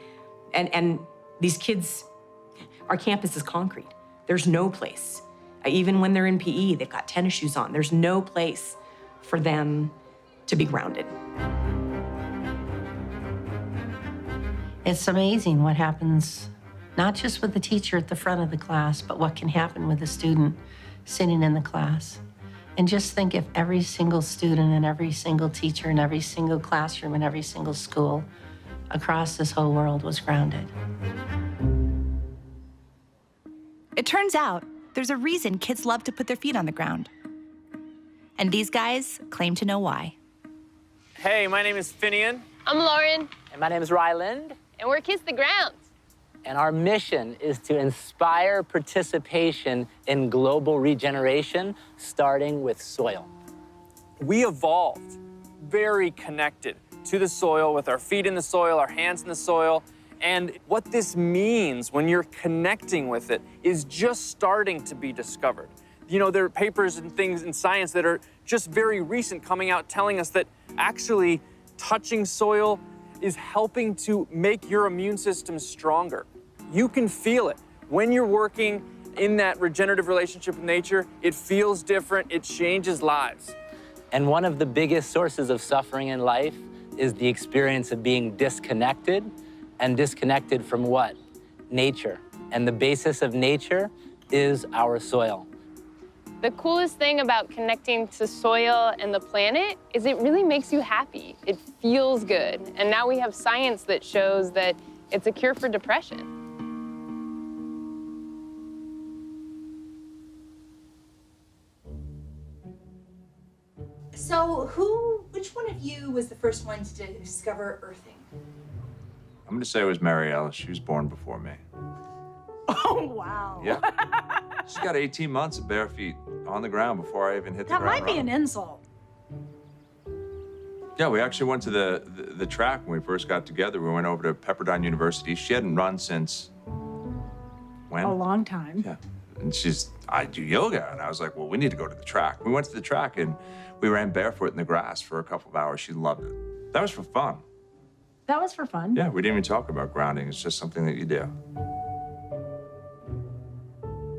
and these kids, our campus is concrete. There's no place. Even when they're in PE, they've got tennis shoes on. There's no place for them to be grounded. It's amazing what happens, not just with the teacher at the front of the class, but what can happen with the student sitting in the class. And just think if every single student and every single teacher and every single classroom and every single school across this whole world was grounded. It turns out there's a reason kids love to put their feet on the ground. And these guys claim to know why. Hey, my name is Finian. I'm Lauren. And my name is Ryland. And we're Kiss the Grounds. And our mission is to inspire participation in global regeneration, starting with soil. We evolved very connected to the soil, with our feet in the soil, our hands in the soil. And what this means when you're connecting with it is just starting to be discovered. You know, there are papers and things in science that are just very recent coming out telling us that actually touching soil is helping to make your immune system stronger. You can feel it. When you're working in that regenerative relationship with nature, it feels different, it changes lives. And one of the biggest sources of suffering in life is the experience of being disconnected. And disconnected from what? Nature. And the basis of nature is our soil. The coolest thing about connecting to soil and the planet is it really makes you happy. It feels good. And now we have science that shows that it's a cure for depression. So which one of you was the first one to discover earthing? I'm gonna say it was Marielle. She was born before me. Oh, wow. Yeah. She's got 18 months of bare feet on the ground before I even hit the That ground might be running. an insult. Yeah, we actually went to the track when we first got together. We went over to Pepperdine University. She hadn't run since when? A long time. Yeah. And I do yoga. And I was like, well, we need to go to the track. We went to the track and we ran barefoot in the grass for a couple of hours. She loved it. That was for fun. That was for fun. Yeah, we didn't even talk about grounding. It's just something that you do.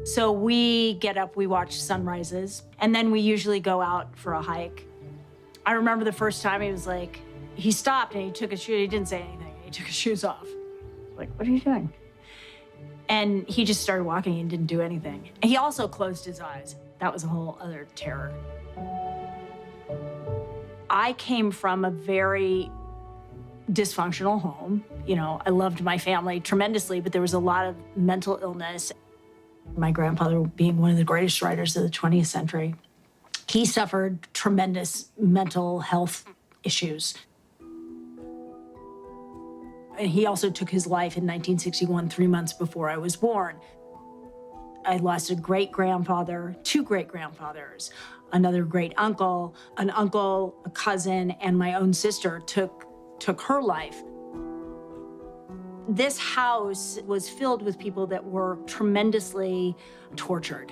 So we get up, we watch sunrises, and then we usually go out for a hike. I remember the first time he stopped and he took his shoes, he didn't say anything, he took his shoes off. Like, what are you doing? And he just started walking and didn't do anything. He also closed his eyes. That was a whole other terror. I came from a very dysfunctional home. You know, I loved my family tremendously, but there was a lot of mental illness. My grandfather being one of the greatest writers of the 20th century, he suffered tremendous mental health issues. And he also took his life in 1961, 3 months before I was born. I lost a great-grandfather, 2 great-grandfathers, another great-uncle, an uncle, a cousin, and my own sister took her life. This house was filled with people that were tremendously tortured.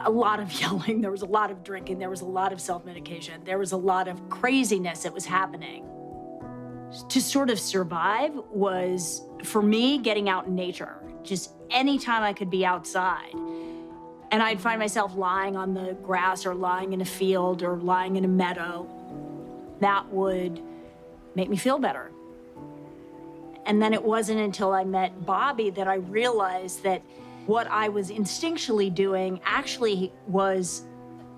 A lot of yelling, there was a lot of drinking, there was a lot of self-medication, there was a lot of craziness that was happening. To sort of survive was, for me, getting out in nature. Just anytime I could be outside. And I'd find myself lying on the grass or lying in a field or lying in a meadow. That would make me feel better. And then it wasn't until I met Bobby that I realized that what I was instinctually doing actually was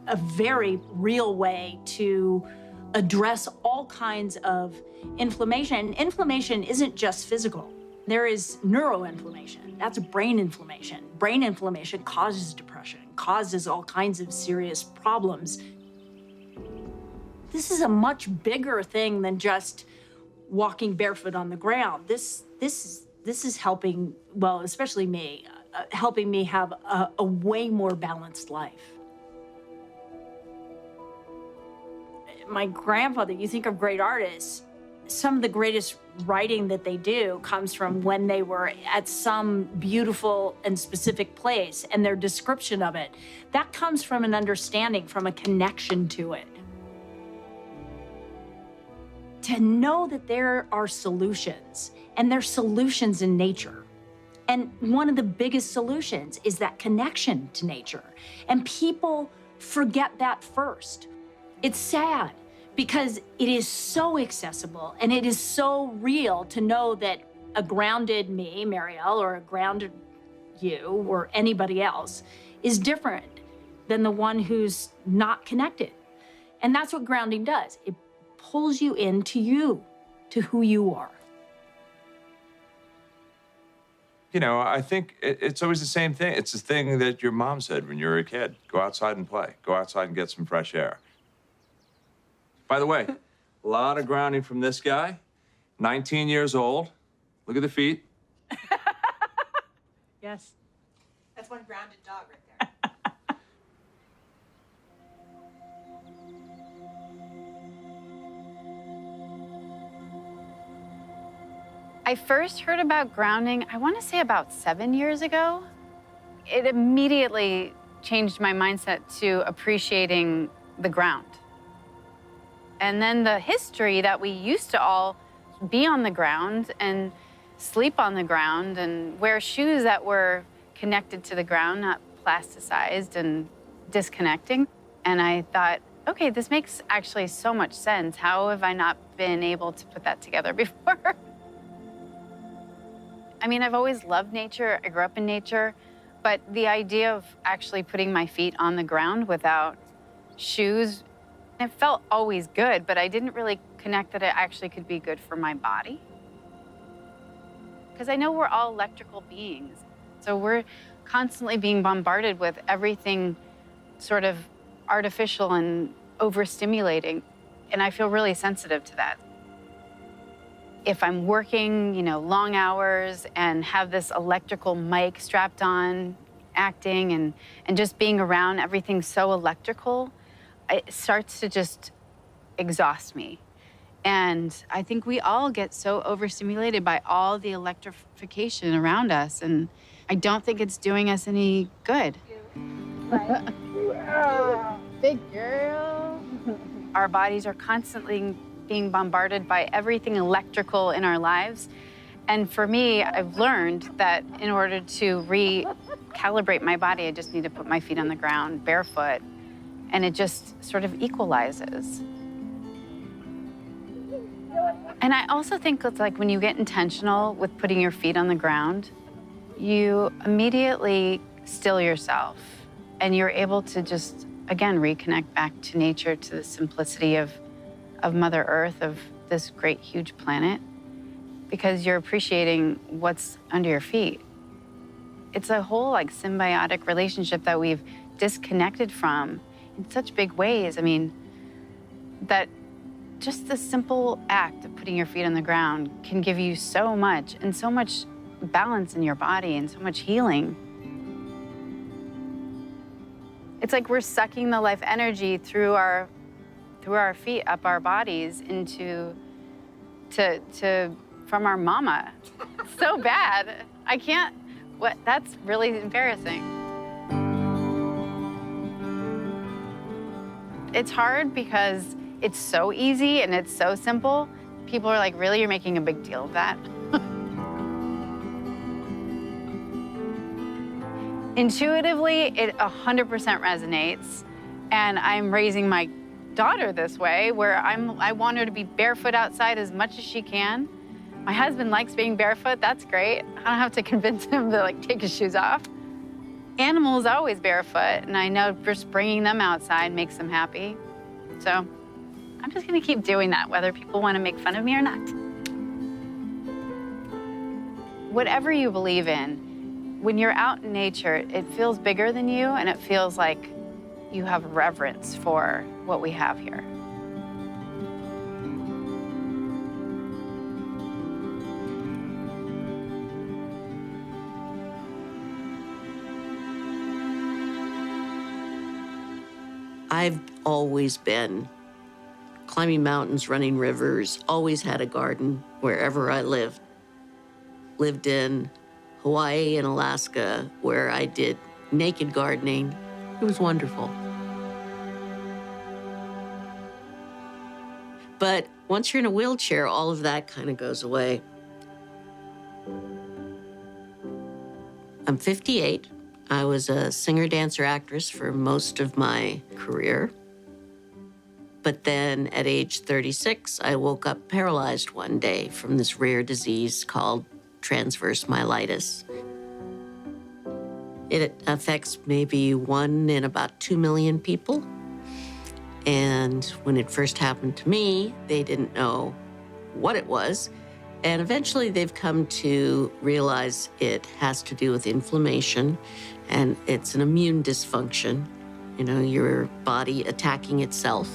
a very real way to address all kinds of inflammation. And inflammation isn't just physical. There is neuroinflammation. That's brain inflammation. Brain inflammation causes depression, causes all kinds of serious problems. This is a much bigger thing than just walking barefoot on the ground. This is helping, well, especially me, helping me have a way more balanced life. My grandfather, you think of great artists, some of the greatest writing that they do comes from when they were at some beautiful and specific place, and their description of it. That comes from an understanding, from a connection to it. To know that there are solutions, and there's solutions in nature. And one of the biggest solutions is that connection to nature. And people forget that first. It's sad because it is so accessible and it is so real to know that a grounded me, Marielle, or a grounded you or anybody else is different than the one who's not connected. And that's what grounding does. It pulls you into you, to who you are. You know, I think it's always the same thing. It's the thing that your mom said when you were a kid. Go outside and play. Go outside and get some fresh air. By the way, a lot of grounding from this guy. 19 years old. Look at the feet. Yes. That's one grounded dog right there. I first heard about grounding, I want to say about 7 years ago. It immediately changed my mindset to appreciating the ground. And then the history that we used to all be on the ground and sleep on the ground and wear shoes that were connected to the ground, not plasticized and disconnecting. And I thought, okay, this makes actually so much sense. How have I not been able to put that together before? I mean, I've always loved nature. I grew up in nature. But the idea of actually putting my feet on the ground without shoes, it felt always good, but I didn't really connect that it actually could be good for my body. Because I know we're all electrical beings. So we're constantly being bombarded with everything sort of artificial and overstimulating. And I feel really sensitive to that. If I'm working, you know, long hours and have this electrical mic strapped on, acting and just being around everything so electrical, it starts to just exhaust me. And I think we all get so overstimulated by all the electrification around us, and I don't think it's doing us any good. Big girl. Our bodies are constantly being bombarded by everything electrical in our lives. And for me, I've learned that in order to recalibrate my body, I just need to put my feet on the ground barefoot, and it just sort of equalizes. And I also think it's like when you get intentional with putting your feet on the ground, you immediately still yourself, and you're able to just, again, reconnect back to nature, to the simplicity of Mother Earth, of this great, huge planet, because you're appreciating what's under your feet. It's a whole like symbiotic relationship that we've disconnected from in such big ways. I mean, that just the simple act of putting your feet on the ground can give you so much, and so much balance in your body and so much healing. It's like we're sucking the life energy through our feet, up our bodies, into from our mama. So bad. I can't, that's really embarrassing. It's hard because it's so easy and it's so simple. People are like, really, you're making a big deal of that? Intuitively, it 100% resonates. And I'm raising my daughter this way, where I want her to be barefoot outside as much as she can. My husband likes being barefoot, that's great. I don't have to convince him to like take his shoes off. Animals always barefoot, and I know just bringing them outside makes them happy. So I'm just gonna keep doing that, whether people wanna make fun of me or not. Whatever you believe in, when you're out in nature, it feels bigger than you, and it feels like you have reverence for what we have here. I've always been climbing mountains, running rivers, always had a garden wherever I lived. Lived in Hawaii and Alaska, where I did naked gardening. It was wonderful. But once you're in a wheelchair, all of that kind of goes away. I'm 58. I was a singer, dancer, actress for most of my career. But then at age 36, I woke up paralyzed one day from this rare disease called transverse myelitis. It affects maybe 1 in about 2 million people. And when it first happened to me, they didn't know what it was. And eventually they've come to realize it has to do with inflammation, and it's an immune dysfunction, you know, your body attacking itself.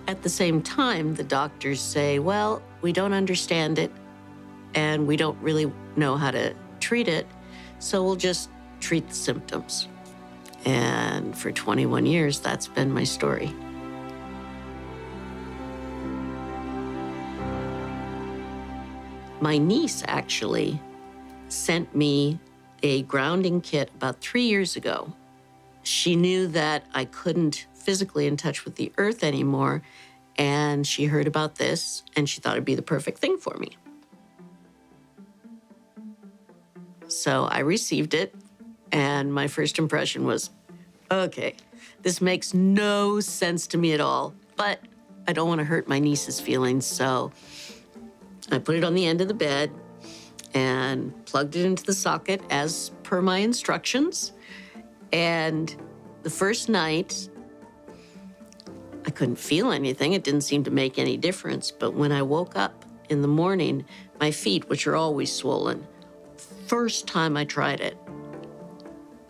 At the same time, the doctors say, well, we don't understand it, and we don't really know how to treat it, so we'll just treat the symptoms. And for 21 years, that's been my story. My niece actually sent me a grounding kit about 3 years ago. She knew that I couldn't physically in touch with the earth anymore, and she heard about this, and she thought it'd be the perfect thing for me. So I received it, and my first impression was, okay, this makes no sense to me at all, but I don't want to hurt my niece's feelings, so I put it on the end of the bed and plugged it into the socket as per my instructions. And the first night, I couldn't feel anything. It didn't seem to make any difference. But when I woke up in the morning, my feet, which are always swollen, first time I tried it,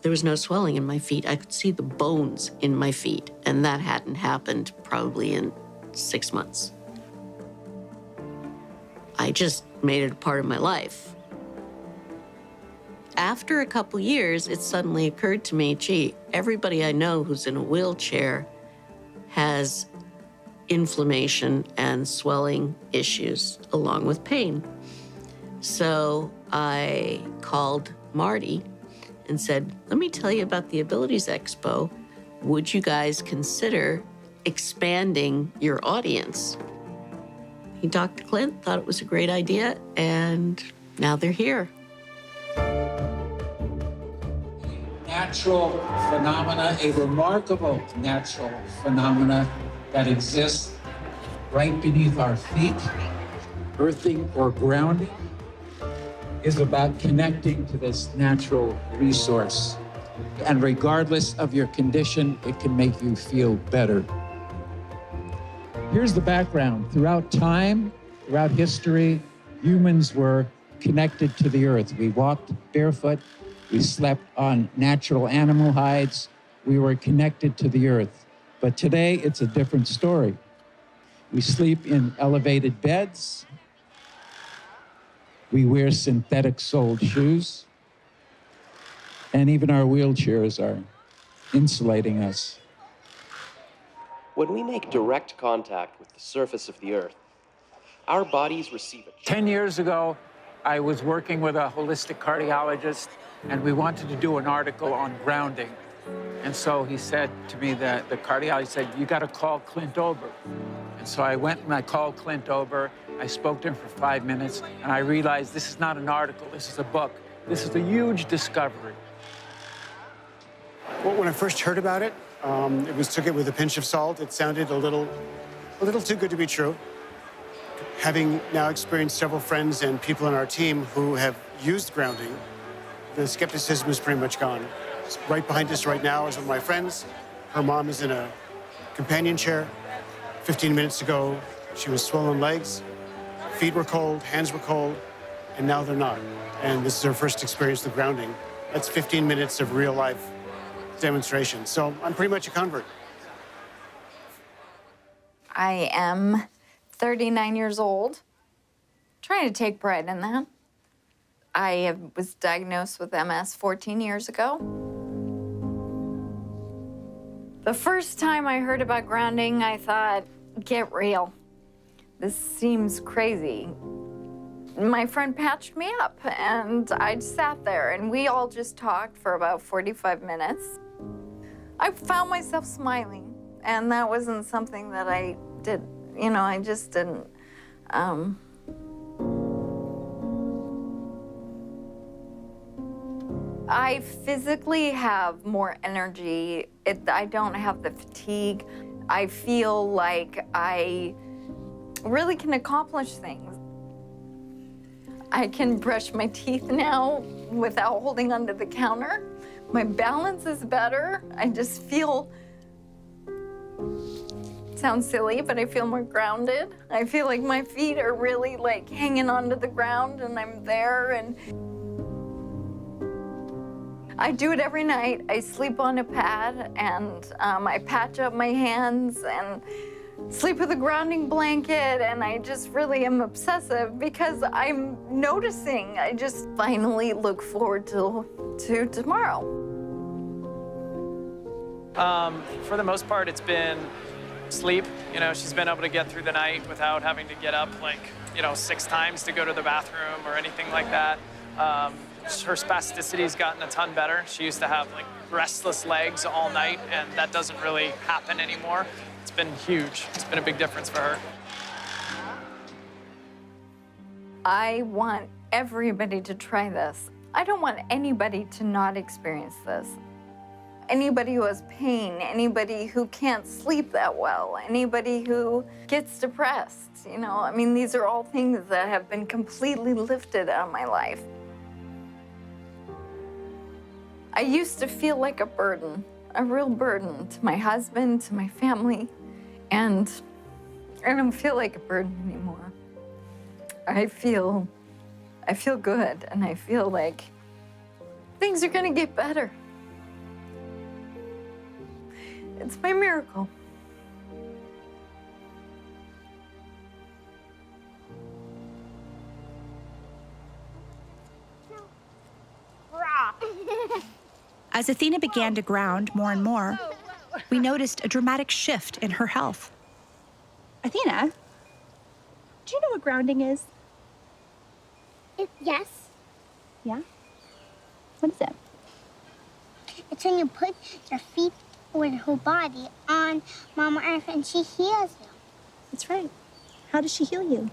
there was no swelling in my feet. I could see the bones in my feet, and that hadn't happened probably in 6 months. I just made it a part of my life. After a couple years, it suddenly occurred to me, gee, everybody I know who's in a wheelchair has inflammation and swelling issues along with pain. So I called Marty and said, let me tell you about the Abilities Expo. Would you guys consider expanding your audience? He talked to Clint, thought it was a great idea, and now they're here. Natural phenomena, a remarkable natural phenomena that exists right beneath our feet. Earthing or grounding is about connecting to this natural resource. And regardless of your condition, it can make you feel better. Here's the background. Throughout time, throughout history, humans were connected to the earth. We walked barefoot. We slept on natural animal hides. We were connected to the earth. But today, it's a different story. We sleep in elevated beds. We wear synthetic-soled shoes. And even our wheelchairs are insulating us. When we make direct contact with the surface of the earth, our bodies receive a 10 years ago, I was working with a holistic cardiologist, and we wanted to do an article on grounding. And so he said to me, that the cardiologist said, you got to call Clint Ober. And so I went and I called Clint Ober. I spoke to him for 5 minutes, and I realized this is not an article, this is a book. This is a huge discovery. Well, when I first heard about it, took it with a pinch of salt. It sounded a little too good to be true. Having now experienced several friends and people on our team who have used grounding, the skepticism is pretty much gone. Right behind us right now is one of my friends. Her mom is in a companion chair. 15 minutes ago, she was swollen legs. Feet were cold, hands were cold, and now they're not. And this is her first experience with grounding. That's 15 minutes of real life demonstration. So I'm pretty much a convert. I am 39 years old, trying to take pride in that. I was diagnosed with MS 14 years ago. The first time I heard about grounding, I thought, get real. This seems crazy. My friend patched me up, and I sat there, and we all just talked for about 45 minutes. I found myself smiling, and that wasn't something that I did. You know, I just didn't. I physically have more energy. I don't have the fatigue. I feel like I really can accomplish things. I can brush my teeth now without holding onto the counter. My balance is better. I just feel Sounds silly, but I feel more grounded. I feel like my feet are really like hanging onto the ground and I'm there, and I do it every night. I sleep on a pad and I patch up my hands and sleep with a grounding blanket, and I just really am obsessive because I'm noticing. I just finally look forward to tomorrow. For the most part, it's been sleep. You know, she's been able to get through the night without having to get up like, 6 times to go to the bathroom or anything like that. Her spasticity's gotten a ton better. She used to have like restless legs all night, and that doesn't really happen anymore. It's been huge. It's been a big difference for her. I want everybody to try this. I don't want anybody to not experience this. Anybody who has pain, anybody who can't sleep that well, anybody who gets depressed, I mean, these are all things that have been completely lifted out of my life. I used to feel like a burden, a real burden to my husband, to my family, and I don't feel like a burden anymore. I feel good, and I feel like things are gonna get better. It's my miracle. As Athena began to ground more and more, we noticed a dramatic shift in her health. Athena, do you know what grounding is? Yes. Yeah? What is it? It's when you put your feet or your whole body on Mama Earth and she heals you. That's right. How does she heal you?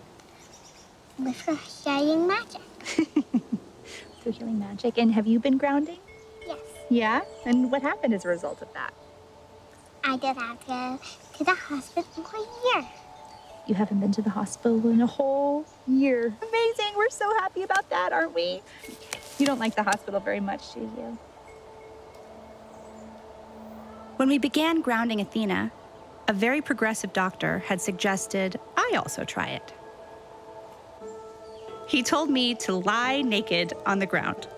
With her healing magic. Through healing magic. And have you been grounding? Yes. Yeah? And what happened as a result of that? I did have to go to the hospital for a year. You haven't been to the hospital in a whole year. Amazing. We're so happy about that, aren't we? You don't like the hospital very much, do you? When we began grounding Athena, a very progressive doctor had suggested I also try it. He told me to lie naked on the ground.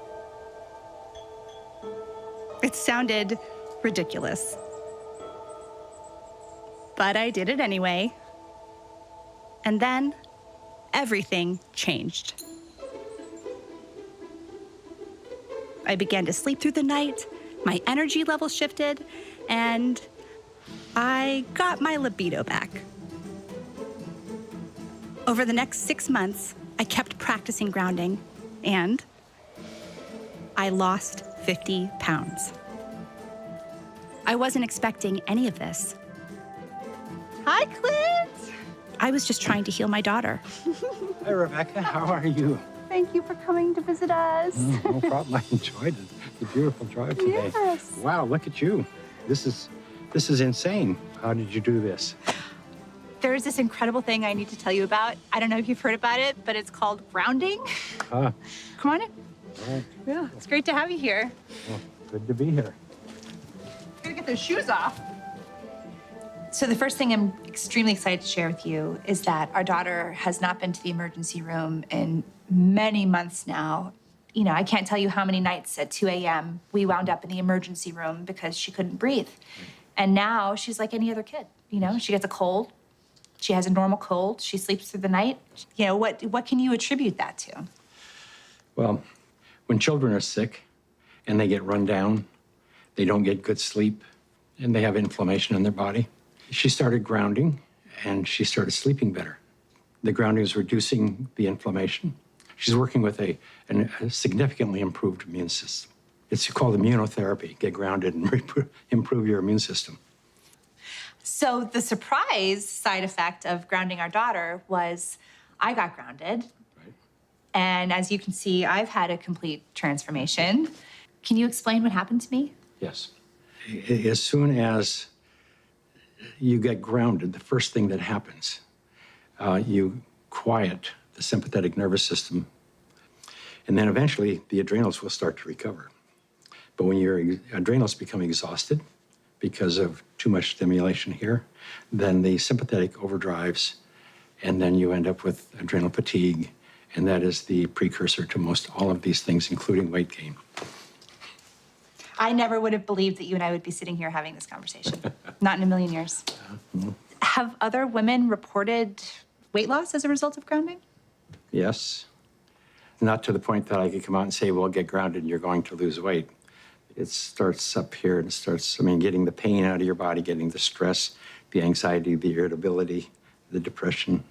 It sounded ridiculous, but I did it anyway. And then everything changed. I began to sleep through the night, my energy level shifted, and I got my libido back. Over the next 6 months, I kept practicing grounding, and I lost 50 pounds. I wasn't expecting any of this. Hi, Clint. I was just trying to heal my daughter. Hi, Rebecca. How are you? Thank you for coming to visit us. No problem. I enjoyed it. The beautiful drive today. Yes. Wow, look at you. This is insane. How did you do this? There's this incredible thing I need to tell you about. I don't know if you've heard about it, but it's called grounding. Ah, Come on in. all right. Yeah, it's great to have you here. Well, good to be here. Gotta get those shoes off. So the first thing I'm extremely excited to share with you is that our daughter has not been to the emergency room in many months now. I can't tell you how many nights at 2 a.m. we wound up in the emergency room because she couldn't breathe. And now she's like any other kid. She gets a cold. She has a normal cold. She sleeps through the night. What can you attribute that to? Well, when children are sick and they get run down, they don't get good sleep, and they have inflammation in their body. She started grounding, and she started sleeping better. The grounding is reducing the inflammation. She's working with a significantly improved immune system. It's called immunotherapy. Get grounded and improve your immune system. So the surprise side effect of grounding our daughter was I got grounded. Right. And as you can see, I've had a complete transformation. Can you explain what happened to me? Yes. As soon as you get grounded, the first thing that happens, you quiet the sympathetic nervous system, and then eventually the adrenals will start to recover. But when your adrenals become exhausted because of too much stimulation here, then the sympathetic overdrives, and then you end up with adrenal fatigue, and that is the precursor to most all of these things, including weight gain. I never would have believed that you and I would be sitting here having this conversation. Not in a million years. Have other women reported weight loss as a result of grounding? Yes. Not to the point that I could come out and say, well, get grounded and you're going to lose weight. It starts up here and starts, getting the pain out of your body, getting the stress, the anxiety, the irritability, the depression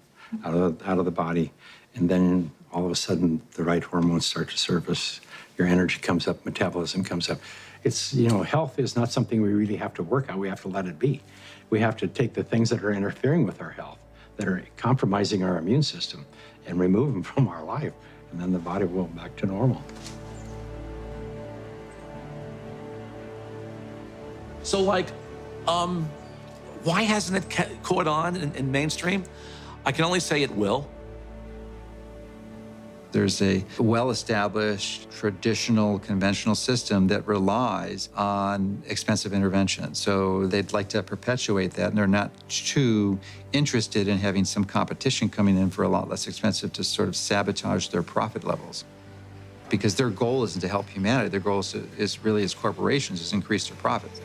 out of the body. And then all of a sudden, the right hormones start to surface. Your energy comes up, metabolism comes up. It's, health is not something we really have to work on. We have to let it be. We have to take the things that are interfering with our health, that are compromising our immune system, and remove them from our life. And then the body will go back to normal. So, why hasn't it caught on in mainstream? I can only say it will. There's a well-established, traditional, conventional system that relies on expensive intervention. So they'd like to perpetuate that, and they're not too interested in having some competition coming in for a lot less expensive to sort of sabotage their profit levels. Because their goal isn't to help humanity. Their goal is really, as corporations, is increase their profits.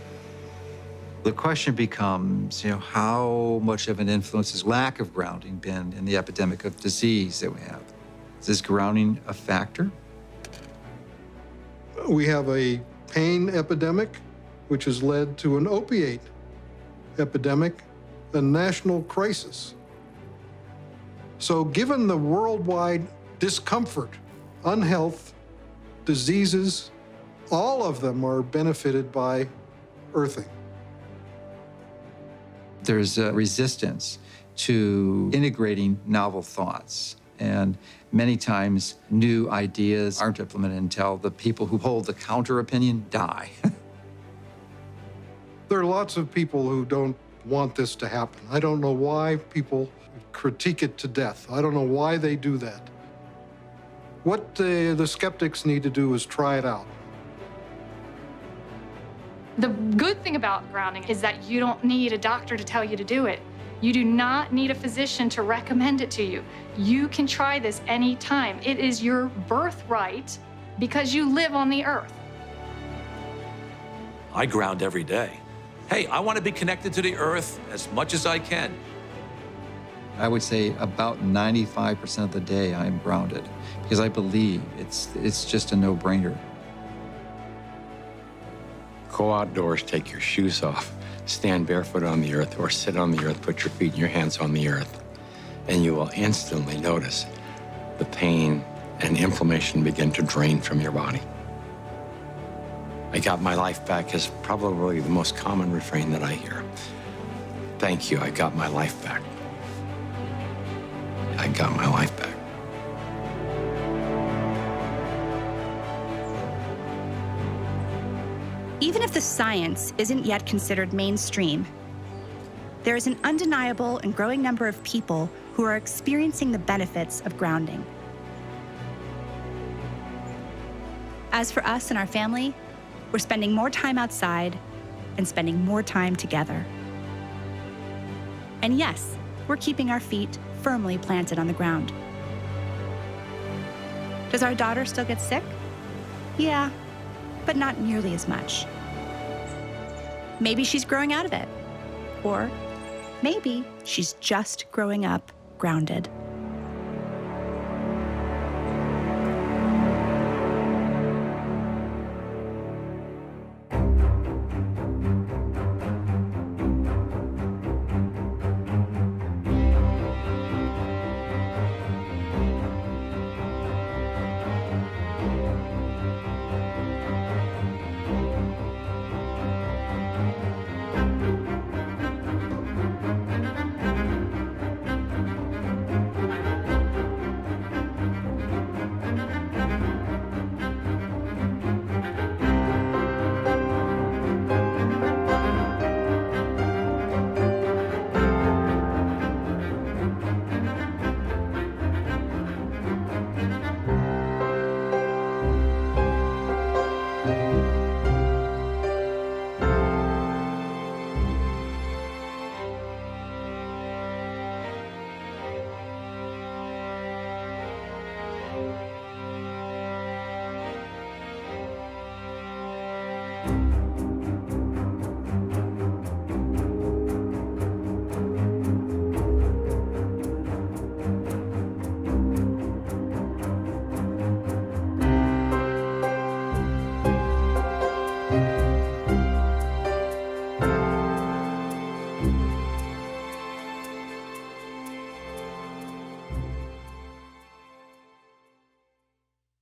The question becomes, how much of an influence has lack of grounding been in the epidemic of disease that we have? Is grounding a factor? We have a pain epidemic, which has led to an opiate epidemic, a national crisis. So given the worldwide discomfort, unhealth, diseases, all of them are benefited by earthing. There's a resistance to integrating novel thoughts. And many times, new ideas aren't implemented until the people who hold the counter opinion die. There are lots of people who don't want this to happen. I don't know why people critique it to death. I don't know why they do that. What the skeptics need to do is try it out. The good thing about grounding is that you don't need a doctor to tell you to do it. You do not need a physician to recommend it to you. You can try this anytime. It is your birthright because you live on the earth. I ground every day. Hey, I want to be connected to the earth as much as I can. I would say about 95% of the day I am grounded because I believe it's just a no-brainer. Go outdoors, take your shoes off, stand barefoot on the earth, or sit on the earth, put your feet and your hands on the earth, and you will instantly notice the pain and inflammation begin to drain from your body. I got my life back is probably the most common refrain that I hear. Thank you, I got my life back. I got my life back. Even if the science isn't yet considered mainstream, there is an undeniable and growing number of people who are experiencing the benefits of grounding. As for us and our family, we're spending more time outside and spending more time together. And yes, we're keeping our feet firmly planted on the ground. Does our daughter still get sick? Yeah, but not nearly as much. Maybe she's growing out of it. Or maybe she's just growing up grounded.